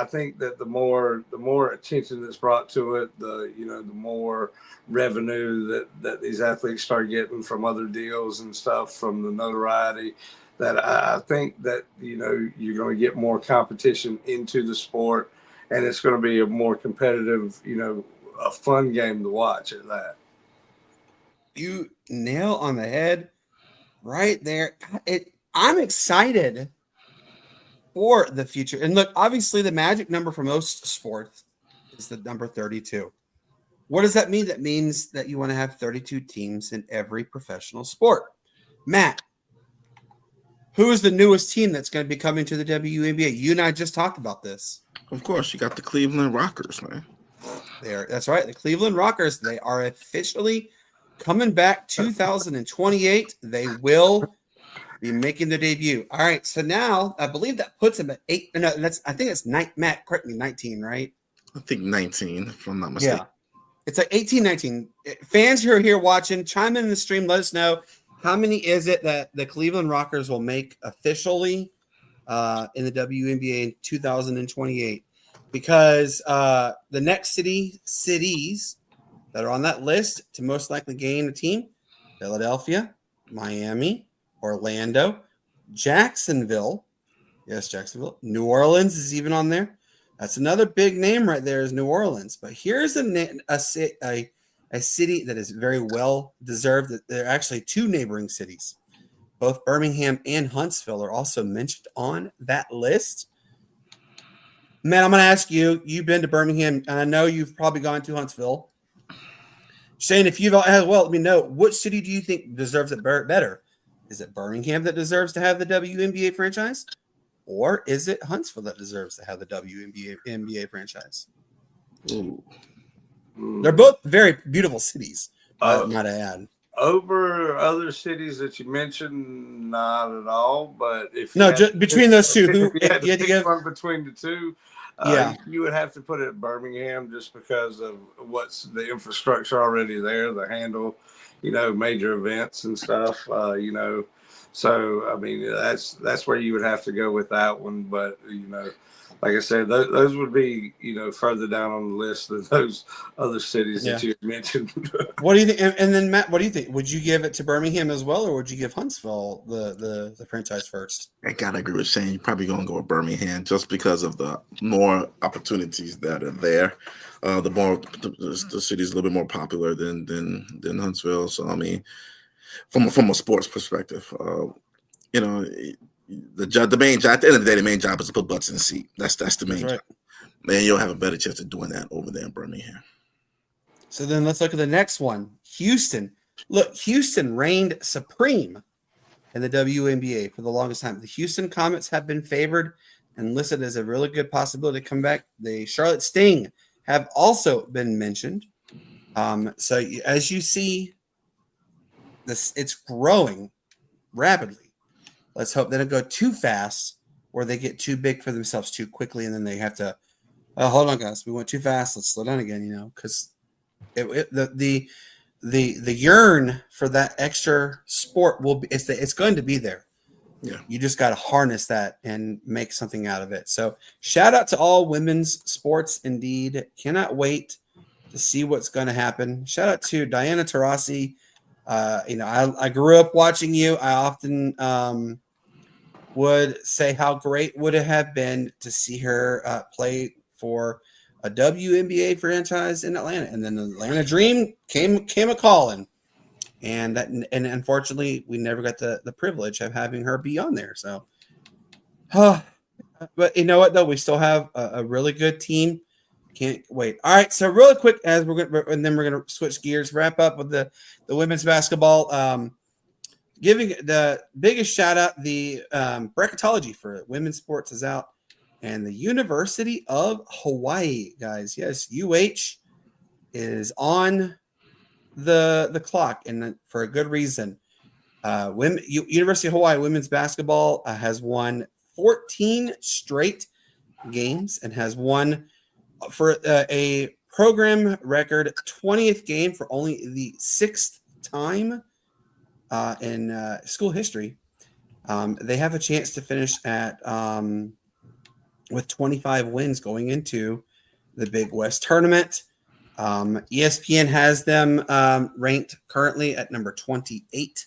think that the more attention that's brought to it, the more revenue that these athletes start getting from other deals and stuff, from the notoriety, that I think that you're going to get more competition into the sport, and it's going to be a more competitive, a fun game to watch at that. You nail on the head right there. I'm excited for the future. And look, obviously the magic number for most sports is the number 32. What does that mean? That means that you want to have 32 teams in every professional sport. Matt, who is the newest team that's going to be coming to the WNBA? You and I just talked about this. Of course, you got the Cleveland Rockers, man. That's right. The Cleveland Rockers, they are officially coming back 2028. They will be making their debut. All right. So now I believe that puts them at 8. No, I think it's Matt, correct me, 19, right? I think 19, if I'm not mistaken. Yeah. It's like 18, 19. Fans who are here watching, chime in the stream. Let us know how many is it that the Cleveland Rockers will make officially in the WNBA in 2028. Because the next cities that are on that list to most likely gain a team: Philadelphia, Miami, Orlando, Jacksonville. Yes, Jacksonville. New Orleans is even on there. That's another big name right there, is New Orleans. But here's a city that is very well deserved. There are actually 2 neighboring cities. Both Birmingham and Huntsville are also mentioned on that list. Man, I'm going to ask you, you've been to Birmingham, and I know you've probably gone to Huntsville. Shane, if you've as well, let me know, which city do you think deserves it better? Is it Birmingham that deserves to have the WNBA franchise? or is it Huntsville that deserves to have the WNBA franchise? Ooh. They're both very beautiful cities, might I add. Over other cities that you mentioned, not at all. But if just between those two, who if you had to give one between the two, you would have to put it at Birmingham just because of what's the infrastructure already there, the handle, major events and stuff, So I mean, that's where you would have to go with that one. But like I said, those would be further down on the list than those other cities that you mentioned. What do you think? And then Matt, what do you think? Would you give it to Birmingham as well, or would you give Huntsville the franchise first? I gotta agree with Shane. You're probably gonna go with Birmingham just because of the more opportunities that are there. The city's a little bit more popular than Huntsville. So I mean, from a sports perspective, the main job at the end of the day, the main job is to put butts in the seat. That's the main job. Man, you'll have a better chance of doing that over there in Birmingham. So then let's look at the next one. Houston. Look, Houston reigned supreme in the WNBA for the longest time. The Houston Comets have been favored and listed as a really good possibility to come back. The Charlotte Sting have also been mentioned. So as you see, it's growing rapidly. Let's hope they don't go too fast or they get too big for themselves too quickly, and then they have to, hold on, guys, we went too fast. Let's slow down again, because the yearn for that extra sport will be it's going to be there. Yeah, you just got to harness that and make something out of it. So shout out to all women's sports. Indeed, cannot wait to see what's going to happen. Shout out to Diana Taurasi. I grew up watching you. I often would say how great would it have been to see her play for a WNBA franchise in Atlanta, and then the Atlanta Dream came a calling, and unfortunately we never got the privilege of having her be on there. So, but you know what though, we still have a really good team. Can't wait. All right, so really quick, as we're gonna switch gears, wrap up with the women's basketball. Giving the biggest shout out, the bracketology for women's sports is out, and the University of Hawaii, guys. Yes, UH is on the clock, and for a good reason. University of Hawaii women's basketball has won 14 straight games and has won for a program record 20th game for only the 6th time in school history. They have a chance to finish at with 25 wins going into the Big West tournament. ESPN has them ranked currently at number 28.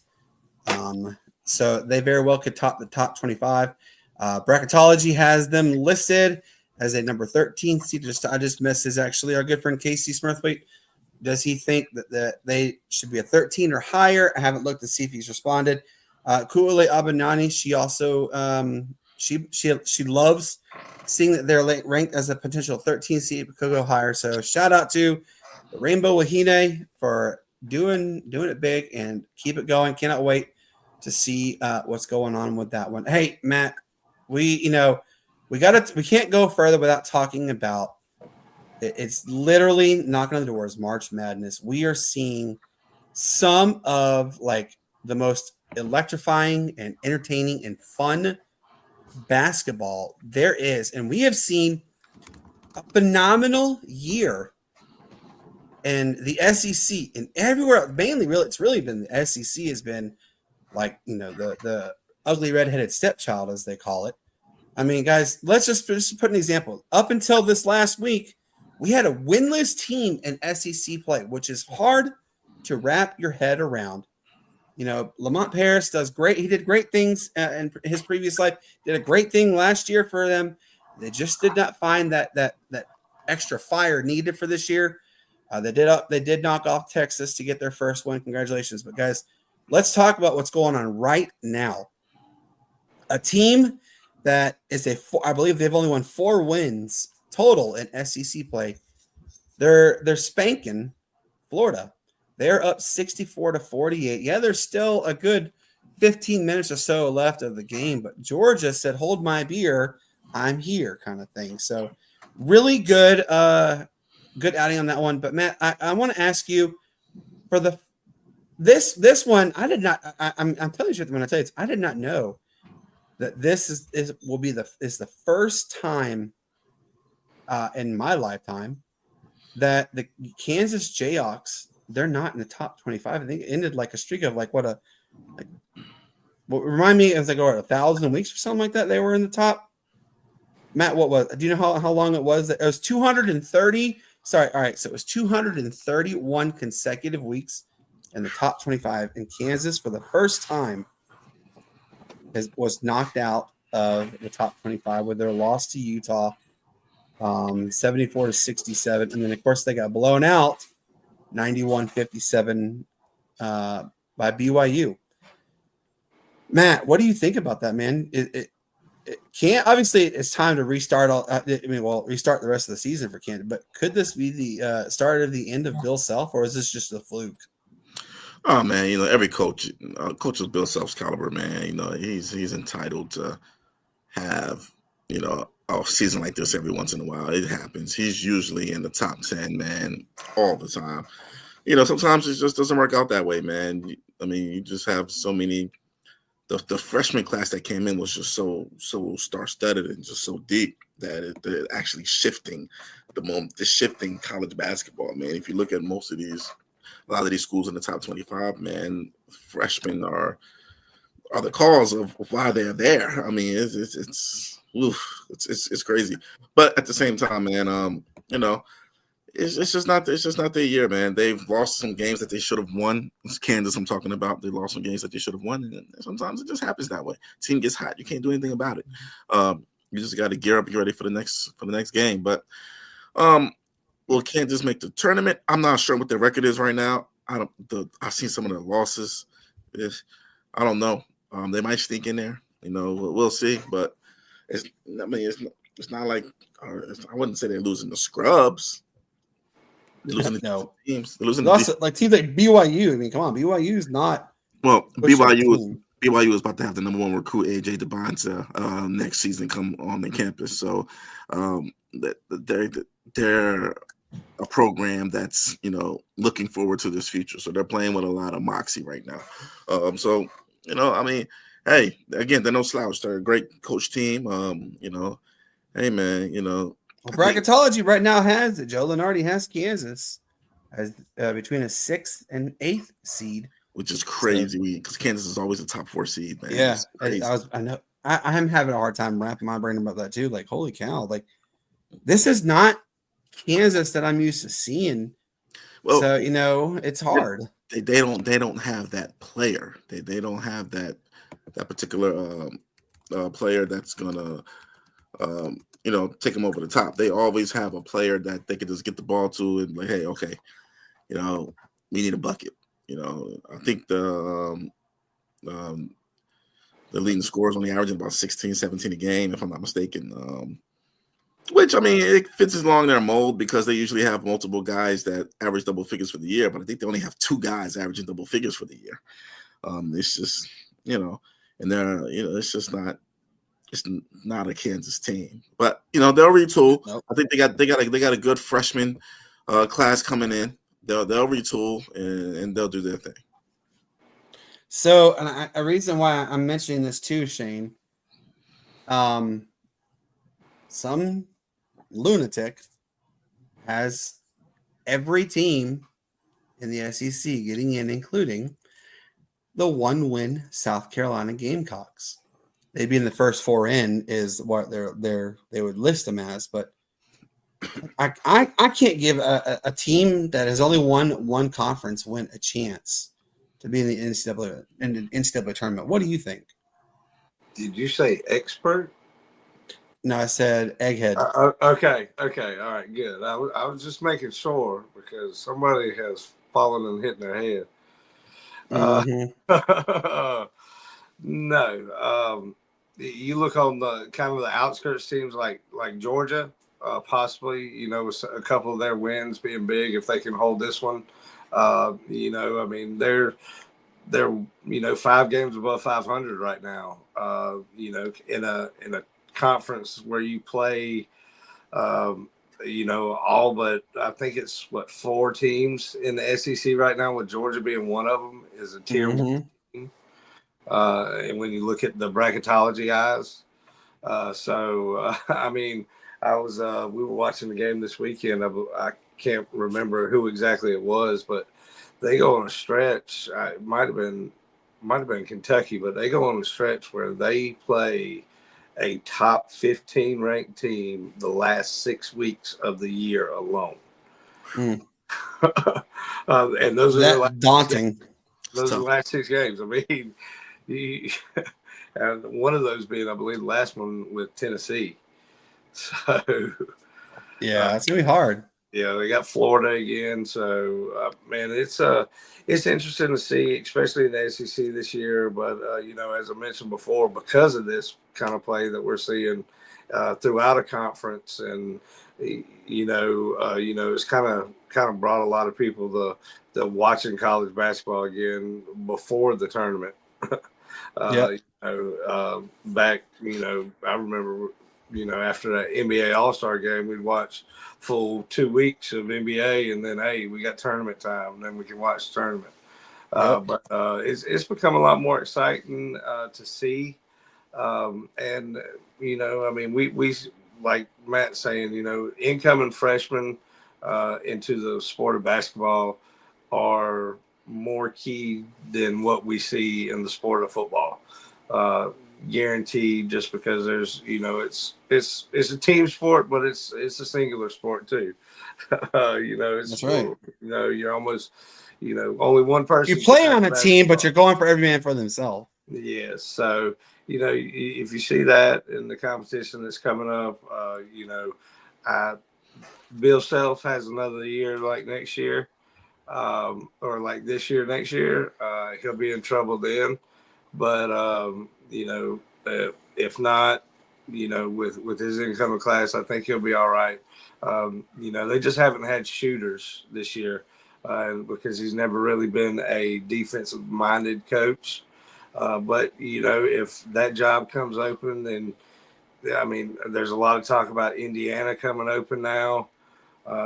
So they very well could top the top 25. Bracketology has them listed as a number 13 seed. I just missed his actually our good friend Casey Smurthwaite. Does he think that they should be a 13 or higher? I haven't looked to see if he's responded. Ku'ule Abanani, she also she loves seeing that they're ranked as a potential 13 seed, but could go higher. So shout out to the Rainbow Wahine for doing it big and keep it going. Cannot wait to see what's going on with that one. Hey, Matt, we can't go further without talking about it's literally knocking on the doors. March Madness. We are seeing some of like the most electrifying and entertaining and fun basketball there is, and we have seen a phenomenal year in the SEC and everywhere. Mainly, really, it's really been the SEC has been like the ugly redheaded stepchild, as they call it. I mean, guys, let's just put an example. Up until this last week, we had a winless team in SEC play, which is hard to wrap your head around. Lamont Paris does great. He did great things in his previous life. Did a great thing last year for them. They just did not find that extra fire needed for this year. They did knock off Texas to get their first win. Congratulations. But guys, let's talk about what's going on right now. A team that is I believe they've only won 4 wins total in SEC play. They're spanking Florida. They're up 64-48. Yeah, they're still a good 15 minutes or so left of the game, but Georgia said, "Hold my beer, I'm here," kind of thing. So really good, good outing on that one. But Matt, I want to ask you for this one. I did not. I'm telling you the truth when I tell you this. I did not know that this is the first time in my lifetime that the Kansas Jayhawks, they're not in the top 25. I think it ended like a streak of remind me, it was like 1,000 weeks or something like that. They were in the top. Matt, do you know how long it was? It was 230. Sorry, all right. So it was 231 consecutive weeks in the top 25, and Kansas for the first time was knocked out of the top 25 with their loss to Utah, 74-67, and then of course they got blown out 91-57 by BYU. Matt, what do you think about that, man? It can't, obviously it's time to restart restart the rest of the season for Kansas, but could this be the start of the end of Bill Self, or is this just a fluke? Oh man, every coach is Bill Self's caliber, man. He's entitled to have a season like this every once in a while. It happens. He's usually in the top 10, man, all the time. Sometimes it just doesn't work out that way, man. I mean, you just have so many. The freshman class that came in was just so star-studded and just so deep that they're actually shifting shifting college basketball, man. If you look at a lot of these schools in the top 25, man, freshmen are the cause of why they're there. I mean, it's crazy. But at the same time, man, it's just not their year, man. They've lost some games that they should have won. It's Kansas I'm talking about. They lost some games that they should have won, and sometimes it just happens that way. Team gets hot. You can't do anything about it. You just got to gear up, get ready for the next game. But will Kansas make the tournament? I'm not sure what their record is right now. I've seen some of the losses. I don't know. They might sneak in there. We'll see. But it's not like I wouldn't say they're losing the scrubs. They're losing no teams. They're losing like teams like BYU. I mean, come on, BYU is not. Well, BYU is about to have the number one recruit AJ DeBonta next season come on the campus. So they're a program that's looking forward to this future. So they're playing with a lot of moxie right now. I mean, hey, again, they're no slouch. They're a great coach team. Hey man, Well, bracketology right now has it. Joe Lenardi has Kansas as between a 6th and 8th seed, which is crazy because Kansas is always a top 4 seed, man. Yeah, I know. I'm having a hard time wrapping my brain about that too. Like, holy cow! Like, this is not Kansas that I'm used to seeing. Well, so it's hard. They don't have that player. They don't have that particular player that's gonna take them over the top. They always have a player that they can just get the ball to and like, hey, okay, we need a bucket. I think the leading scorers only averaging about 16, 17 a game, if I'm not mistaken. Which, I mean, it fits along their mold because they usually have multiple guys that average double figures for the year, but I think they only have 2 guys averaging double figures for the year. It's just, and they're, it's just not. It's not a Kansas team, but they'll retool. Nope. I think they got a good freshman class coming in. They'll retool and they'll do their thing. So, and a reason why I'm mentioning this too, Shane. Some lunatic has every team in the SEC getting in, including the 1-win South Carolina Gamecocks. They'd be in the first 4 in is what they would list them as, but I can't give a team that has only won one conference win a chance to be in the NCAA tournament. What do you think? Did you say expert? No, I said egghead. Okay, all right, good. I was just making sure because somebody has fallen and hit their head. Mm-hmm. No. You look on the kind of the outskirts teams like Georgia, possibly, with a couple of their wins being big if they can hold this one. I mean, they're they're 5 games above 500 right now. In a conference where you play, all but I think it's 4 teams in the SEC right now, with Georgia being one of them, is a tier 1 team. And when you look at the bracketology eyes, I mean, we were watching the game this weekend. I can't remember who exactly it was, but they go on a stretch. It might have been Kentucky, but they go on a stretch where they play a top 15 ranked team the last 6 weeks of the year alone. And those are daunting. Those are the last 6 games. I mean, and one of those being, I believe, the last one with Tennessee. So, yeah, it's gonna be hard. Yeah, they got Florida again. So, man, it's interesting to see, especially in the SEC this year. But as I mentioned before, because of this kind of play that we're seeing throughout a conference, and it's kind of brought a lot of people to watching college basketball again before the tournament. Back, I remember, after that NBA All-Star game, we'd watch full 2 weeks of NBA, and then, hey, we got tournament time, and then we can watch the tournament. But it's become a lot more exciting to see. And, I mean, we like Matt saying, incoming freshmen into the sport of basketball are more key than what we see in the sport of football. Guaranteed, just because there's, it's a team sport, but it's a singular sport too. That's right. You're almost, only one person. You play on a team, but you're going for every man for themselves. Yes. So, if you see that in the competition that's coming up, Bill Self has another year like next year, or like this year, next year, he'll be in trouble then. But, if not, with his incoming class, I think he'll be all right. They just haven't had shooters this year, because he's never really been a defensive minded coach. But, if that job comes open, then, I mean, there's a lot of talk about Indiana coming open now,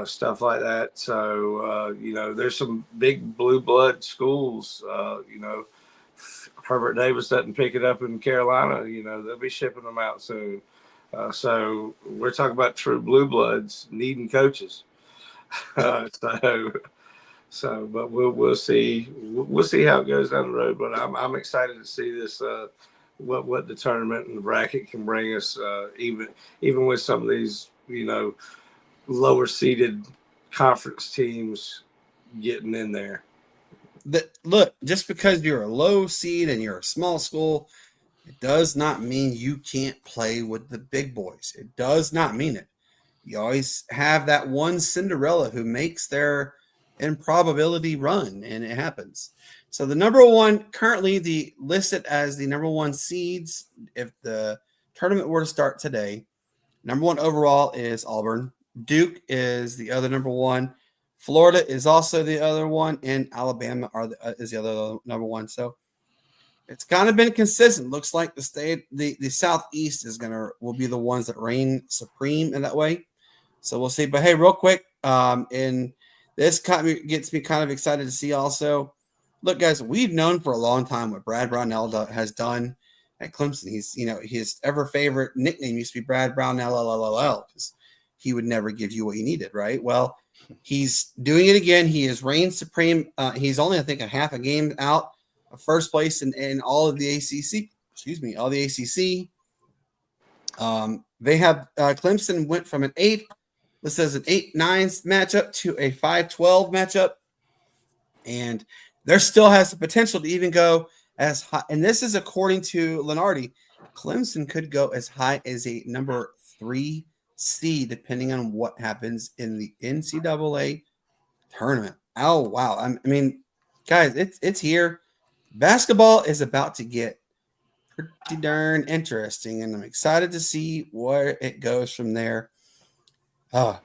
stuff like that. So, there's some big blue blood schools, Herbert Davis doesn't pick it up in Carolina, they'll be shipping them out soon. So we're talking about true blue bloods needing coaches. But we'll see. We'll see how it goes down the road. But I'm excited to see this. What the tournament and the bracket can bring us. Even with some of these, lower seeded conference teams getting in there. Look, just because you're a low seed and you're a small school, it does not mean you can't play with the big boys. It does not mean it. You always have that one Cinderella who makes their improbability run, and it happens. So the number one, currently listed as the number 1 seeds, if the tournament were to start today, number 1 overall is Auburn. Duke is the other number 1. Florida is also the other one, and Alabama is the other number 1. So it's kind of been consistent. Looks like the Southeast will be the ones that reign supreme in that way. So we'll see. But hey, real quick, and this kind of gets me kind of excited to see also. Look, guys, we've known for a long time what Brad Brownell has done at Clemson. His ever favorite nickname used to be Brad Brownell, LLL, because he would never give you what you needed, right? Well, he's doing it again. He is reigned supreme. He's only, I think, a half a game out of first place in all of the ACC. All the ACC. They have Clemson went from an 8, this is an 8-9 matchup to a 5-12 matchup, and there still has the potential to even go as high. And this is according to Lenardi. Clemson could go as high as a number 3 seed, depending on what happens in the NCAA tournament. Oh, wow. I mean, guys, it's here. Basketball is about to get pretty darn interesting, and I'm excited to see where it goes from there.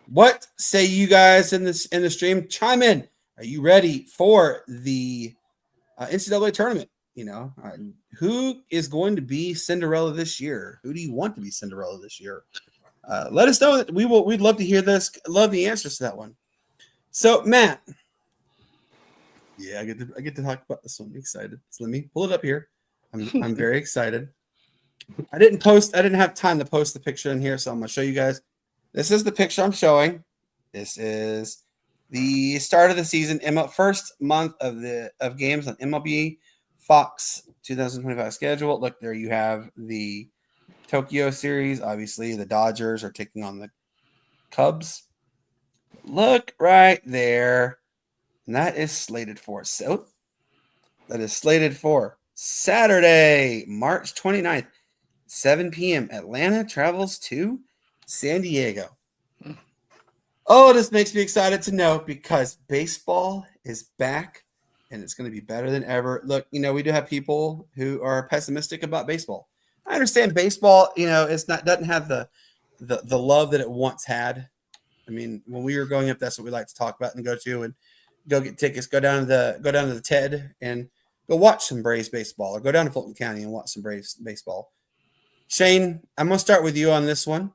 What say you guys in the stream? Chime in. Are you ready for the NCAA tournament. Who is going to be Cinderella this year? Who do you want to be Cinderella this year? Let us know. That we'd love to hear this. Love the answers to that one. So, Matt. Yeah, I get to talk about this one. I'm excited. So let me pull it up here. I'm very excited. I didn't have time to post the picture in here, so I'm gonna show you guys. This is the picture I'm showing. This is the start of the season, first month of games on MLB Fox 2025 schedule. Look, there you have the Tokyo series. Obviously, the Dodgers are taking on the Cubs. Look right there. And that is slated for Saturday, March 29th, 7 p.m. Atlanta travels to San Diego. Oh, this makes me excited to know because baseball is back and it's going to be better than ever. Look, we do have people who are pessimistic about baseball. I understand baseball, doesn't have the love that it once had. I mean, when we were growing up, that's what we like to talk about and go to and go get tickets, go down to the TED and go watch some Braves baseball, or go down to Fulton County and watch some Braves baseball. Shane, I'm going to start with you on this one.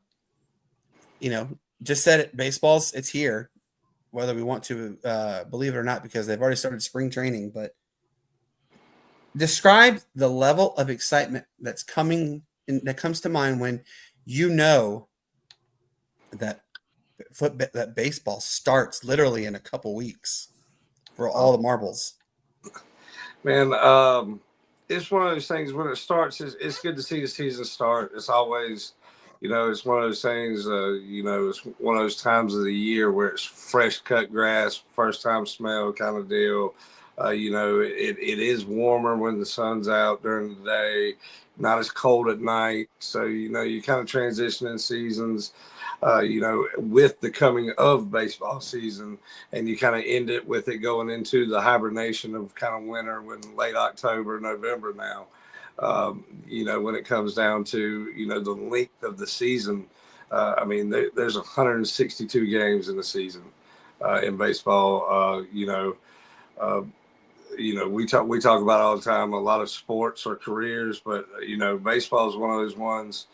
Just said it, it's here, whether we want to believe it or not, because they've already started spring training. But describe the level of excitement that comes to mind when that baseball starts literally in a couple weeks for all the marbles. Man, it's one of those things when it starts, it's good to see the season start. It's always, it's one of those things, it's one of those times of the year where it's fresh cut grass, first time smell kind of deal. It is warmer when the sun's out during the day, not as cold at night. So, you kind of transition in seasons. With the coming of baseball season, and you kind of end it with it going into the hibernation of kind of winter when late October, November now. When it comes down to, the length of the season, there's 162 games in the season in baseball. We talk about all the time, a lot of sports or careers, but, baseball is one of those ones,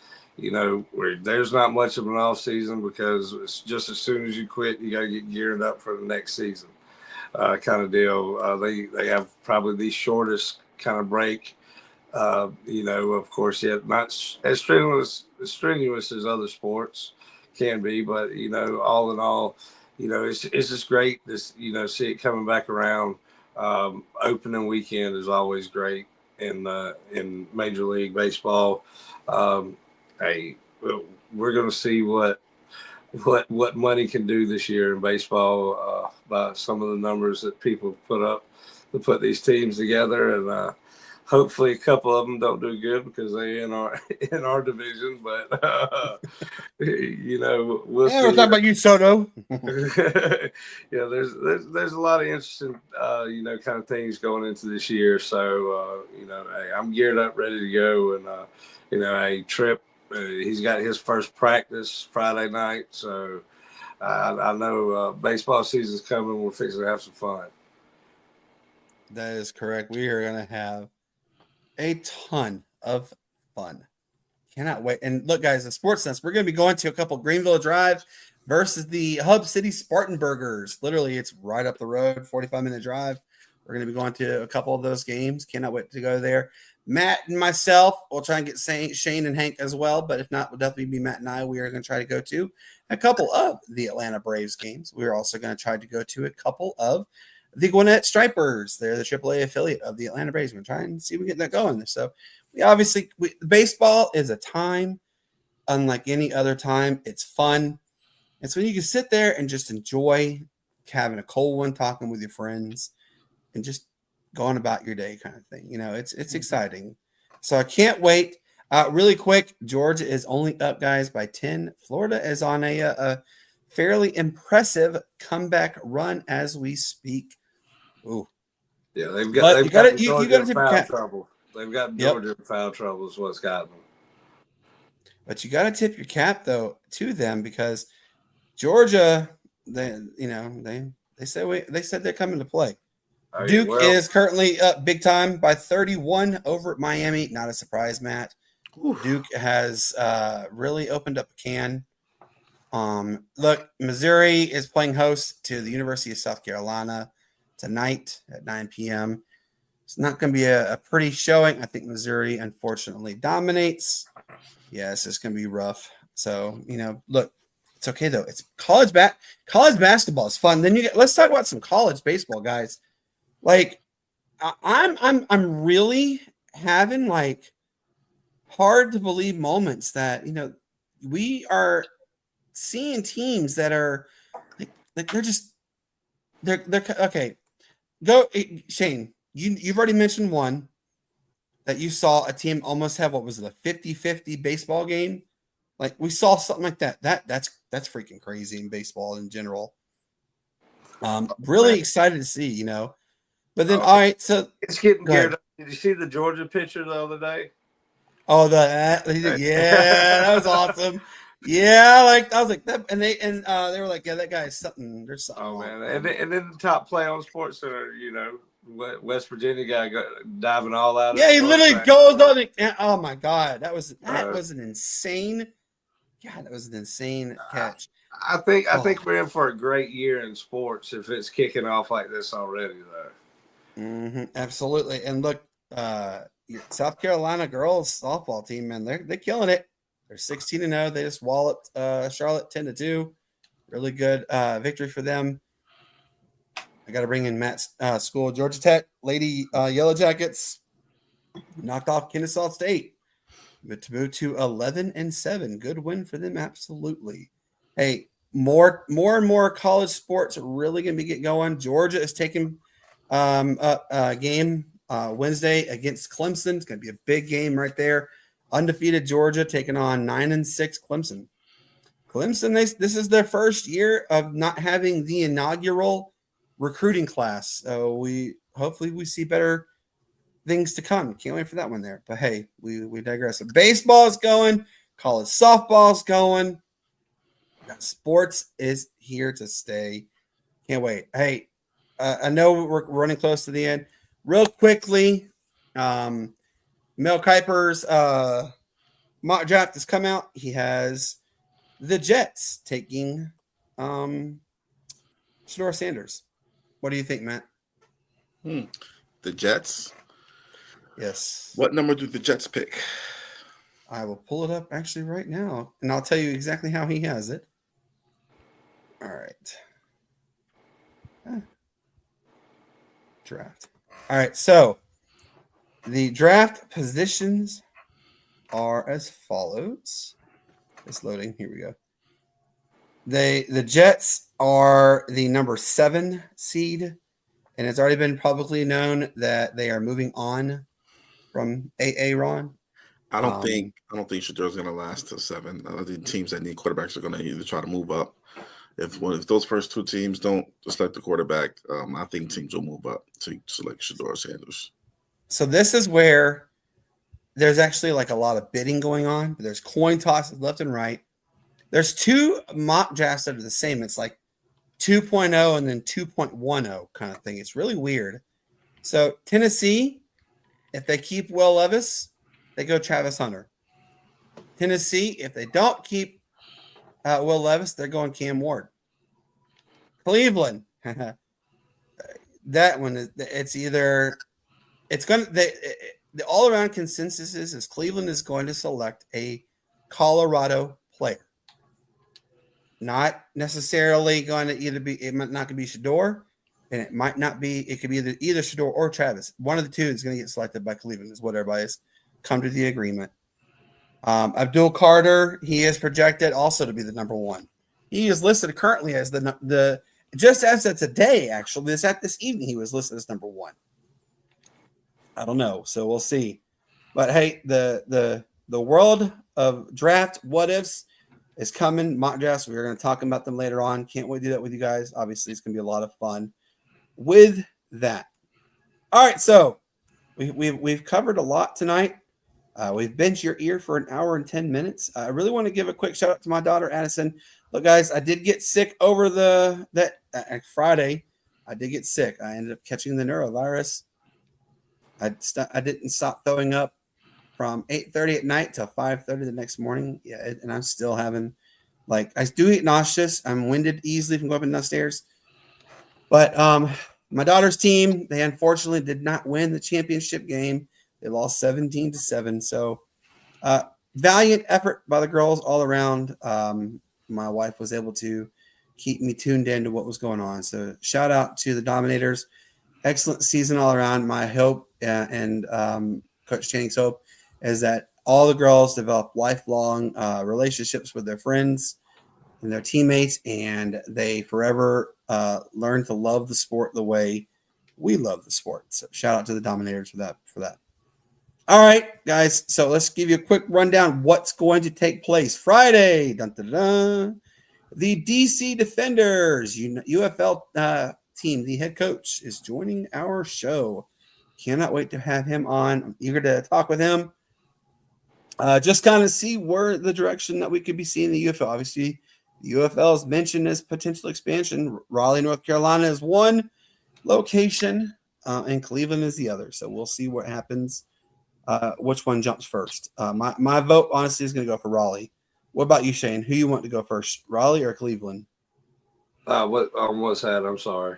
where there's not much of an off season because it's just as soon as you quit, you got to get geared up for the next season kind of deal. They have probably the shortest kind of break, of course, yet not as strenuous as other sports can be, but, all in all, it's just great to, see it coming back around. Opening weekend is always great in Major League Baseball. Hey, we're going to see what money can do this year in baseball by some of the numbers that people put up to put these teams together, and hopefully a couple of them don't do good because they in our division. But we'll see. We're talking about you, Soto. Yeah, there's a lot of interesting kind of things going into this year. So hey, I'm geared up, ready to go, and a trip. He's got his first practice Friday night, so I know baseball season's coming. We're fixing to have some fun. That is correct. We are going to have a ton of fun. Cannot wait. And look, guys, the Sportz Nutz, we're going to be going to a couple Greenville Drive versus the Hub City Spartan Burgers. Literally, it's right up the road, 45-minute drive. We're going to be going to a couple of those games. Cannot wait to go there. Matt and myself will try and get Shane and Hank as well, but if not, we'll definitely be Matt and I. We are going to try to go to a couple of the Atlanta Braves games. We're also going to try to go to a couple of the Gwinnett Stripers. They're the AAA affiliate of the Atlanta Braves. We're going to try and see if we get that going. So baseball is a time unlike any other time. It's fun. It's when you can sit there and just enjoy having a cold one, talking with your friends, and just going about your day kind of thing. It's exciting. So I can't wait. Really quick, Georgia is only up, guys, by 10. Florida is on a fairly impressive comeback run as we speak. Ooh. Yeah, they've got foul trouble. They've got Georgia in foul trouble is what's got them. But you got to tip your cap though to them because Georgia, they said they're coming to play. Oh, yeah, Duke well, is currently up big time by 31 over at Miami. Not a surprise, Matt. Oof. Duke has really opened up a can. Look, Missouri is playing host to the University of South Carolina tonight at 9 p.m. It's not going to be a pretty showing. I think Missouri, unfortunately, dominates. Yeah, it's just going to be rough. So, look, it's okay, though. It's college basketball is fun. Then let's talk about some college baseball, guys. Like, I'm really having, like, hard to believe moments that, we are seeing teams that are like they're okay. Go, Shane. You've already mentioned one that you saw a team almost have, what was it, a 50-50 baseball game? Like, we saw something like that. That's freaking crazy in baseball in general. Really excited to see, But then, all right, so it's getting go ahead. geared up. Did you see the Georgia pitcher the other day? Oh, yeah, that was awesome. Yeah, like I was like that, and they were like, yeah, that guy is something. There's something. Oh wrong. man, and then the top play on Sports Center, West Virginia guy diving all out. Yeah, he literally goes on it. Oh my god, that was an insane. God, that was an insane catch. I think we're in for a great year in sports if it's kicking off like this already, though. Absolutely, and look, South Carolina girls softball team, man, they're killing it. They're 16-0. They just walloped Charlotte 10-2. Really good victory for them. I got to bring in Matt's school, Georgia Tech Lady Yellow Jackets, knocked off Kennesaw State, but to move to 11-7. Good win for them, absolutely. Hey, more and more college sports are really going to be getting going. Georgia is taking a game Wednesday against Clemson. It's going to be a big game right there. Undefeated Georgia taking on 9-6 Clemson. Clemson, this is their first year of not having the inaugural recruiting class. So hopefully we see better things to come. Can't wait for that one there. But hey, we digress. So baseball's going, college softball's going. Sports is here to stay. Can't wait. Hey, I know we're running close to the end. Real quickly, Mel Kiper's mock draft has come out. He has the Jets taking Shedeur Sanders. What do you think, Matt? The Jets? Yes. What number do the Jets pick? I will pull it up actually right now, and I'll tell you exactly how he has it. All right. Draft. All right, so the draft positions are as follows. It's loading. Here we go. The Jets are the number 7 seed, and it's already been publicly known that they are moving on from Ron. I don't think Shedeur's going to last till 7. The teams that need quarterbacks are going to either try to move up. If those first 2 teams don't select the quarterback, I think teams will move up to select Shedeur Sanders. So this is where there's actually like a lot of bidding going on. There's coin tosses left and right. There's 2 mock drafts that are the same. It's like 2.0 and then 2.10 kind of thing. It's really weird. So Tennessee, if they keep Will Levis, they go Travis Hunter. Tennessee, if they don't keep Will Levis, they're going Cam Ward. Cleveland, that one is the all-around consensus is Cleveland is going to select a Colorado player. Not necessarily going to it might not be Shedeur, and it might not be, it could be either Shedeur or Travis. One of the two is going to get selected by Cleveland, is what everybody has come to the agreement. Abdul Carter, he is projected also to be the number 1. He is listed currently as the just as of today, actually, this evening, he was listed as number 1. I don't know, so we'll see. But hey, the world of draft what ifs is coming. Mock drafts, we're going to talk about them later on. Can't wait to do that with you guys. Obviously, it's going to be a lot of fun with that. All right, so we've covered a lot tonight. We've bent your ear for an hour and 10 minutes. I really want to give a quick shout out to my daughter, Addison. Look, guys, I did get sick over that Friday. I did get sick. I ended up catching the neurovirus. I didn't stop throwing up from 8:30 at night till 5:30 the next morning. Yeah, and I'm still having, like, I do get nauseous. I'm winded easily from going up and downstairs. But my daughter's team, they unfortunately did not win the championship game. They lost 17-7. So valiant effort by the girls all around. My wife was able to keep me tuned in to what was going on. So shout out to the Dominators. Excellent season all around. My hope and Coach Channing's hope is that all the girls develop lifelong relationships with their friends and their teammates, and they forever learn to love the sport the way we love the sport. So shout out to the Dominators for that. All right, guys. So let's give you a quick rundown what's going to take place Friday. Dun, dun, dun. The DC Defenders UFL team, the head coach, is joining our show. Cannot wait to have him on. I'm eager to talk with him. Just kind of see where the direction that we could be seeing the UFL. Obviously, the UFL is mentioned as potential expansion. Raleigh, North Carolina is one location, and Cleveland is the other. So we'll see what happens. Which one jumps first? My vote, honestly, is going to go for Raleigh. What about you, Shane? Who you want to go first, Raleigh or Cleveland? What's that? I'm sorry.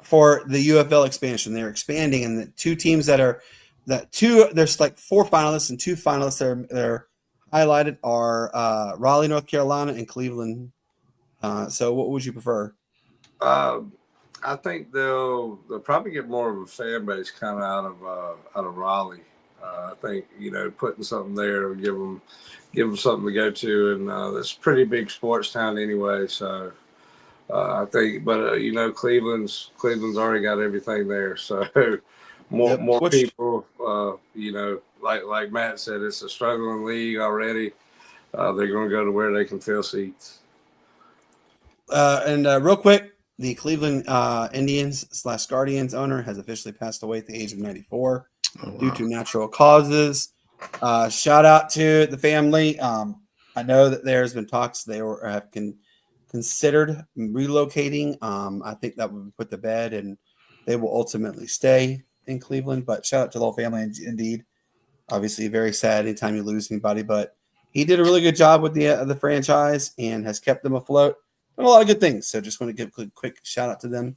For the UFL expansion, they're expanding, and the two teams there's like 4 finalists, and 2 finalists that are highlighted are Raleigh, North Carolina, and Cleveland. So what would you prefer? I think they'll probably get more of a fan base kind of out of Raleigh. I think putting something there will give them something to go to, and it's a pretty big sports town anyway. So I think, but Cleveland's already got everything there. So more people. Like Matt said, it's a struggling league already. They're going to go to where they can fill seats. And real quick, the Cleveland Indians / Guardians owner has officially passed away at the age of 94 due to natural causes. Shout out to the family. I know that there's been talks they have considered relocating. I think that would be put to bed, and they will ultimately stay in Cleveland. But shout out to the whole family, indeed. Obviously, very sad anytime you lose anybody, but he did a really good job with the franchise and has kept them afloat. Done a lot of good things. So just want to give a quick shout out to them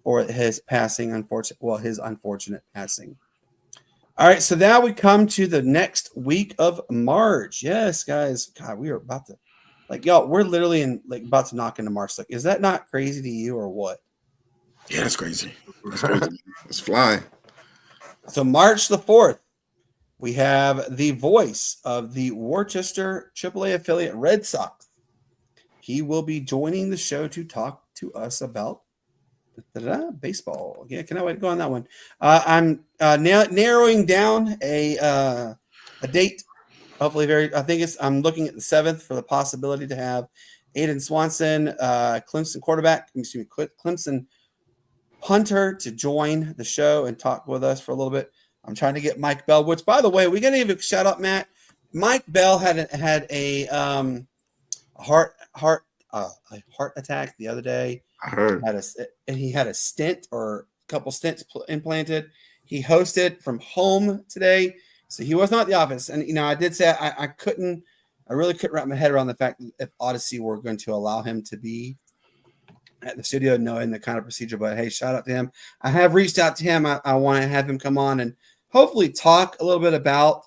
for his passing, his unfortunate passing. All right, so now we come to the next week of March. Yes, guys. God, we are about to, we're literally about to knock into March. Like, is that not crazy to you or what? Yeah, it's crazy. It's crazy. It's flying. So March the 4th, we have the voice of the Worcester AAA affiliate Red Sox. He will be joining the show to talk to us about baseball. Yeah, cannot wait to go on that one. I'm narrowing down a date. Hopefully, I'm looking at the 7th for the possibility to have Aiden Swanson, Clemson punter, to join the show and talk with us for a little bit. I'm trying to get Mike Bell, which, by the way, we got to give a shout out, Matt. Mike Bell had a heart attack the other day. I heard. He had a stent or a couple stents implanted. He hosted from home today, so he was not at the office. And I did say I really couldn't wrap my head around the fact that if Odyssey were going to allow him to be at the studio, knowing the kind of procedure. But hey, shout out to him. I have reached out to him. I want to have him come on and hopefully talk a little bit about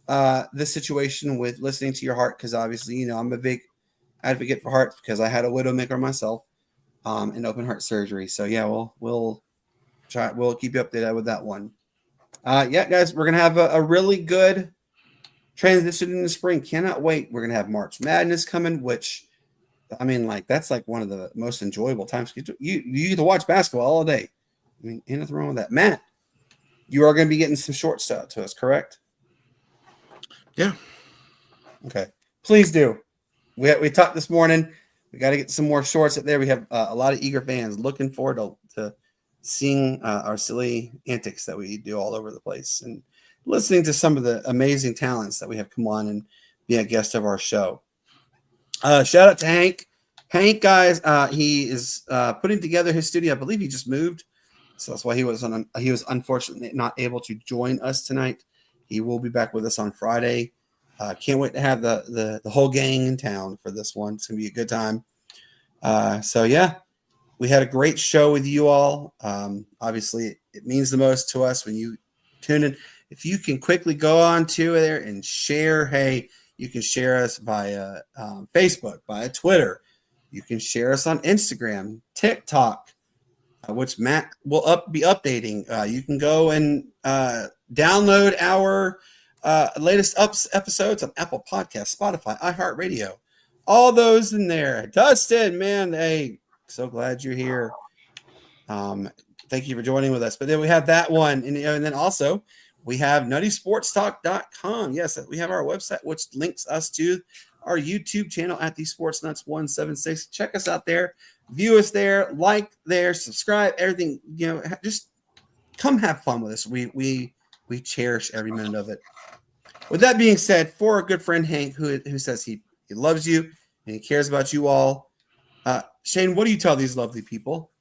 the situation with listening to your heart, because obviously, I'm a big advocate for hearts because I had a widowmaker myself in open heart surgery. So yeah, we'll keep you updated with that one. Yeah, guys, we're gonna have a really good transition in the spring. Cannot wait. We're gonna have March Madness coming, which that's like one of the most enjoyable times. You get to watch basketball all day. Ain't nothing wrong with that. Matt, you are going to be getting some shorts out to us, correct? Yeah. Okay. Please do. We talked this morning. We got to get some more shorts up there. We have a lot of eager fans looking forward to seeing our silly antics that we do all over the place and listening to some of the amazing talents that we have come on and be a guest of our show. Shout out to Hank Hank, guys, he is putting together his studio. I believe he just moved, so that's why he was unfortunately not able to join us tonight. He will be back with us on Friday. Can't wait to have the whole gang in town for this one. It's gonna be a good time. So yeah, we had a great show with you all. Obviously, it means the most to us when you tune in. If you can quickly go on to there and share, hey, you can share us via Facebook, via Twitter. You can share us on Instagram, TikTok, which Matt will be updating. You can go and download our latest episodes on Apple Podcasts, Spotify, iHeartRadio. All those in there. Dustin, man, hey, so glad you're here. Thank you for joining with us. But then we have that one. And then also we have nuttysportstalk.com. Yes, we have our website, which links us to our YouTube channel at the Sportz Nutz 176. Check us out there. View us there. Like there. Subscribe. Everything. Just come have fun with us. We cherish every minute of it. With that being said, for our good friend Hank, who says he loves you and he cares about you all, Shane, what do you tell these lovely people?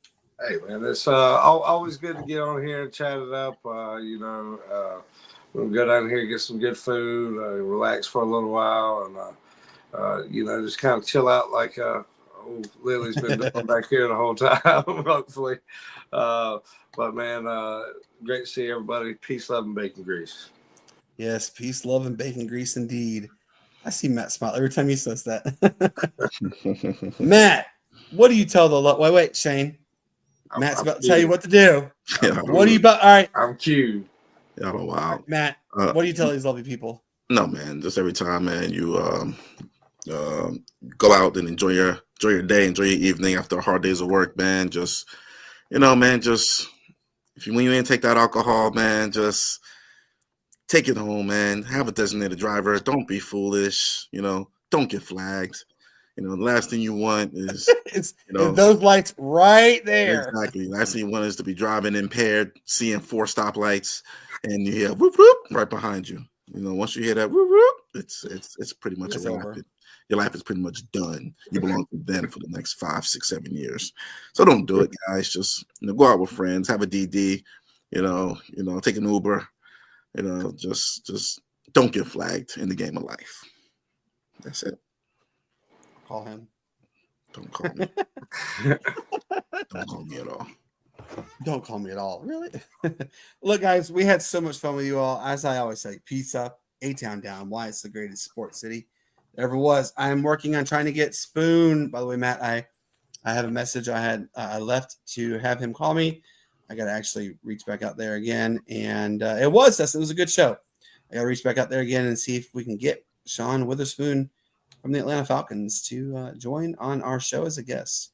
Hey, man, it's always good to get on here and chat it up. We'll go down here, get some good food, relax for a little while, and just kind of chill out like old Lily's been doing back here the whole time, hopefully. But man, great to see everybody. Peace, love, and bacon grease. Yes, peace, love, and bacon grease indeed. I see Matt smile every time he says that. Matt, what do you tell the wait, Shane? Matt's about to tell you what to do. Yeah, What are you about? All right. I'm cute. Y'all wow. Matt, what do you tell these lovely people? No, man, just every time, man, you go out and enjoy your day, enjoy your evening after a hard days of work, man. Just, man, just when you ain't take that alcohol, man, just take it home, man. Have a designated driver. Don't be foolish. Don't get flagged. The last thing you want is it's those lights right there. Exactly. Last thing you want is to be driving impaired, seeing 4 stoplights, and you hear whoop whoop right behind you. Once you hear that whoop whoop, it's pretty much over. Your life is pretty much done. You belong to them for the next 5, 6, 7 years. So don't do it, guys. Just go out with friends, have a DD, take an Uber. Just don't get flagged in the game of life. That's it. Call him. Don't call me. Don't call me at all. Don't call me at all. Really? Look, guys, we had so much fun with you all. As I always say, peace up, A-Town down. Why it's the greatest sports city there ever was. I am working on trying to get Spoon. By the way, Matt, I have a message I left to have him call me. I got to actually reach back out there again. And it was a good show. I got to reach back out there again and see if we can get Sean Witherspoon from the Atlanta Falcons to join on our show as a guest.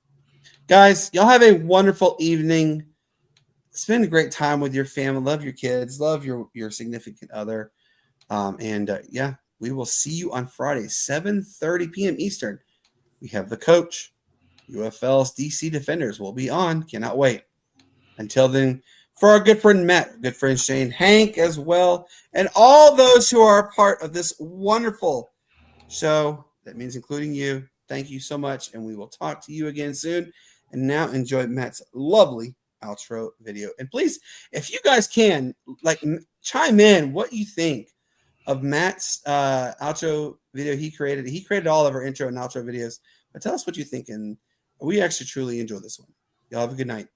Guys, y'all have a wonderful evening. Spend a great time with your family. Love your kids. Love your significant other. We will see you on Friday, 7:30 p.m. Eastern. We have the coach. UFL's DC Defenders will be on. Cannot wait. Until then, for our good friend Matt, good friend Shane, Hank as well, and all those who are a part of this wonderful show, that means including you, thank you so much, and we will talk to you again soon. And now enjoy Matt's lovely outro video. And please, if you guys can, chime in what you think of Matt's outro video he created. He created all of our intro and outro videos. But tell us what you think, and we actually truly enjoy this one. Y'all have a good night.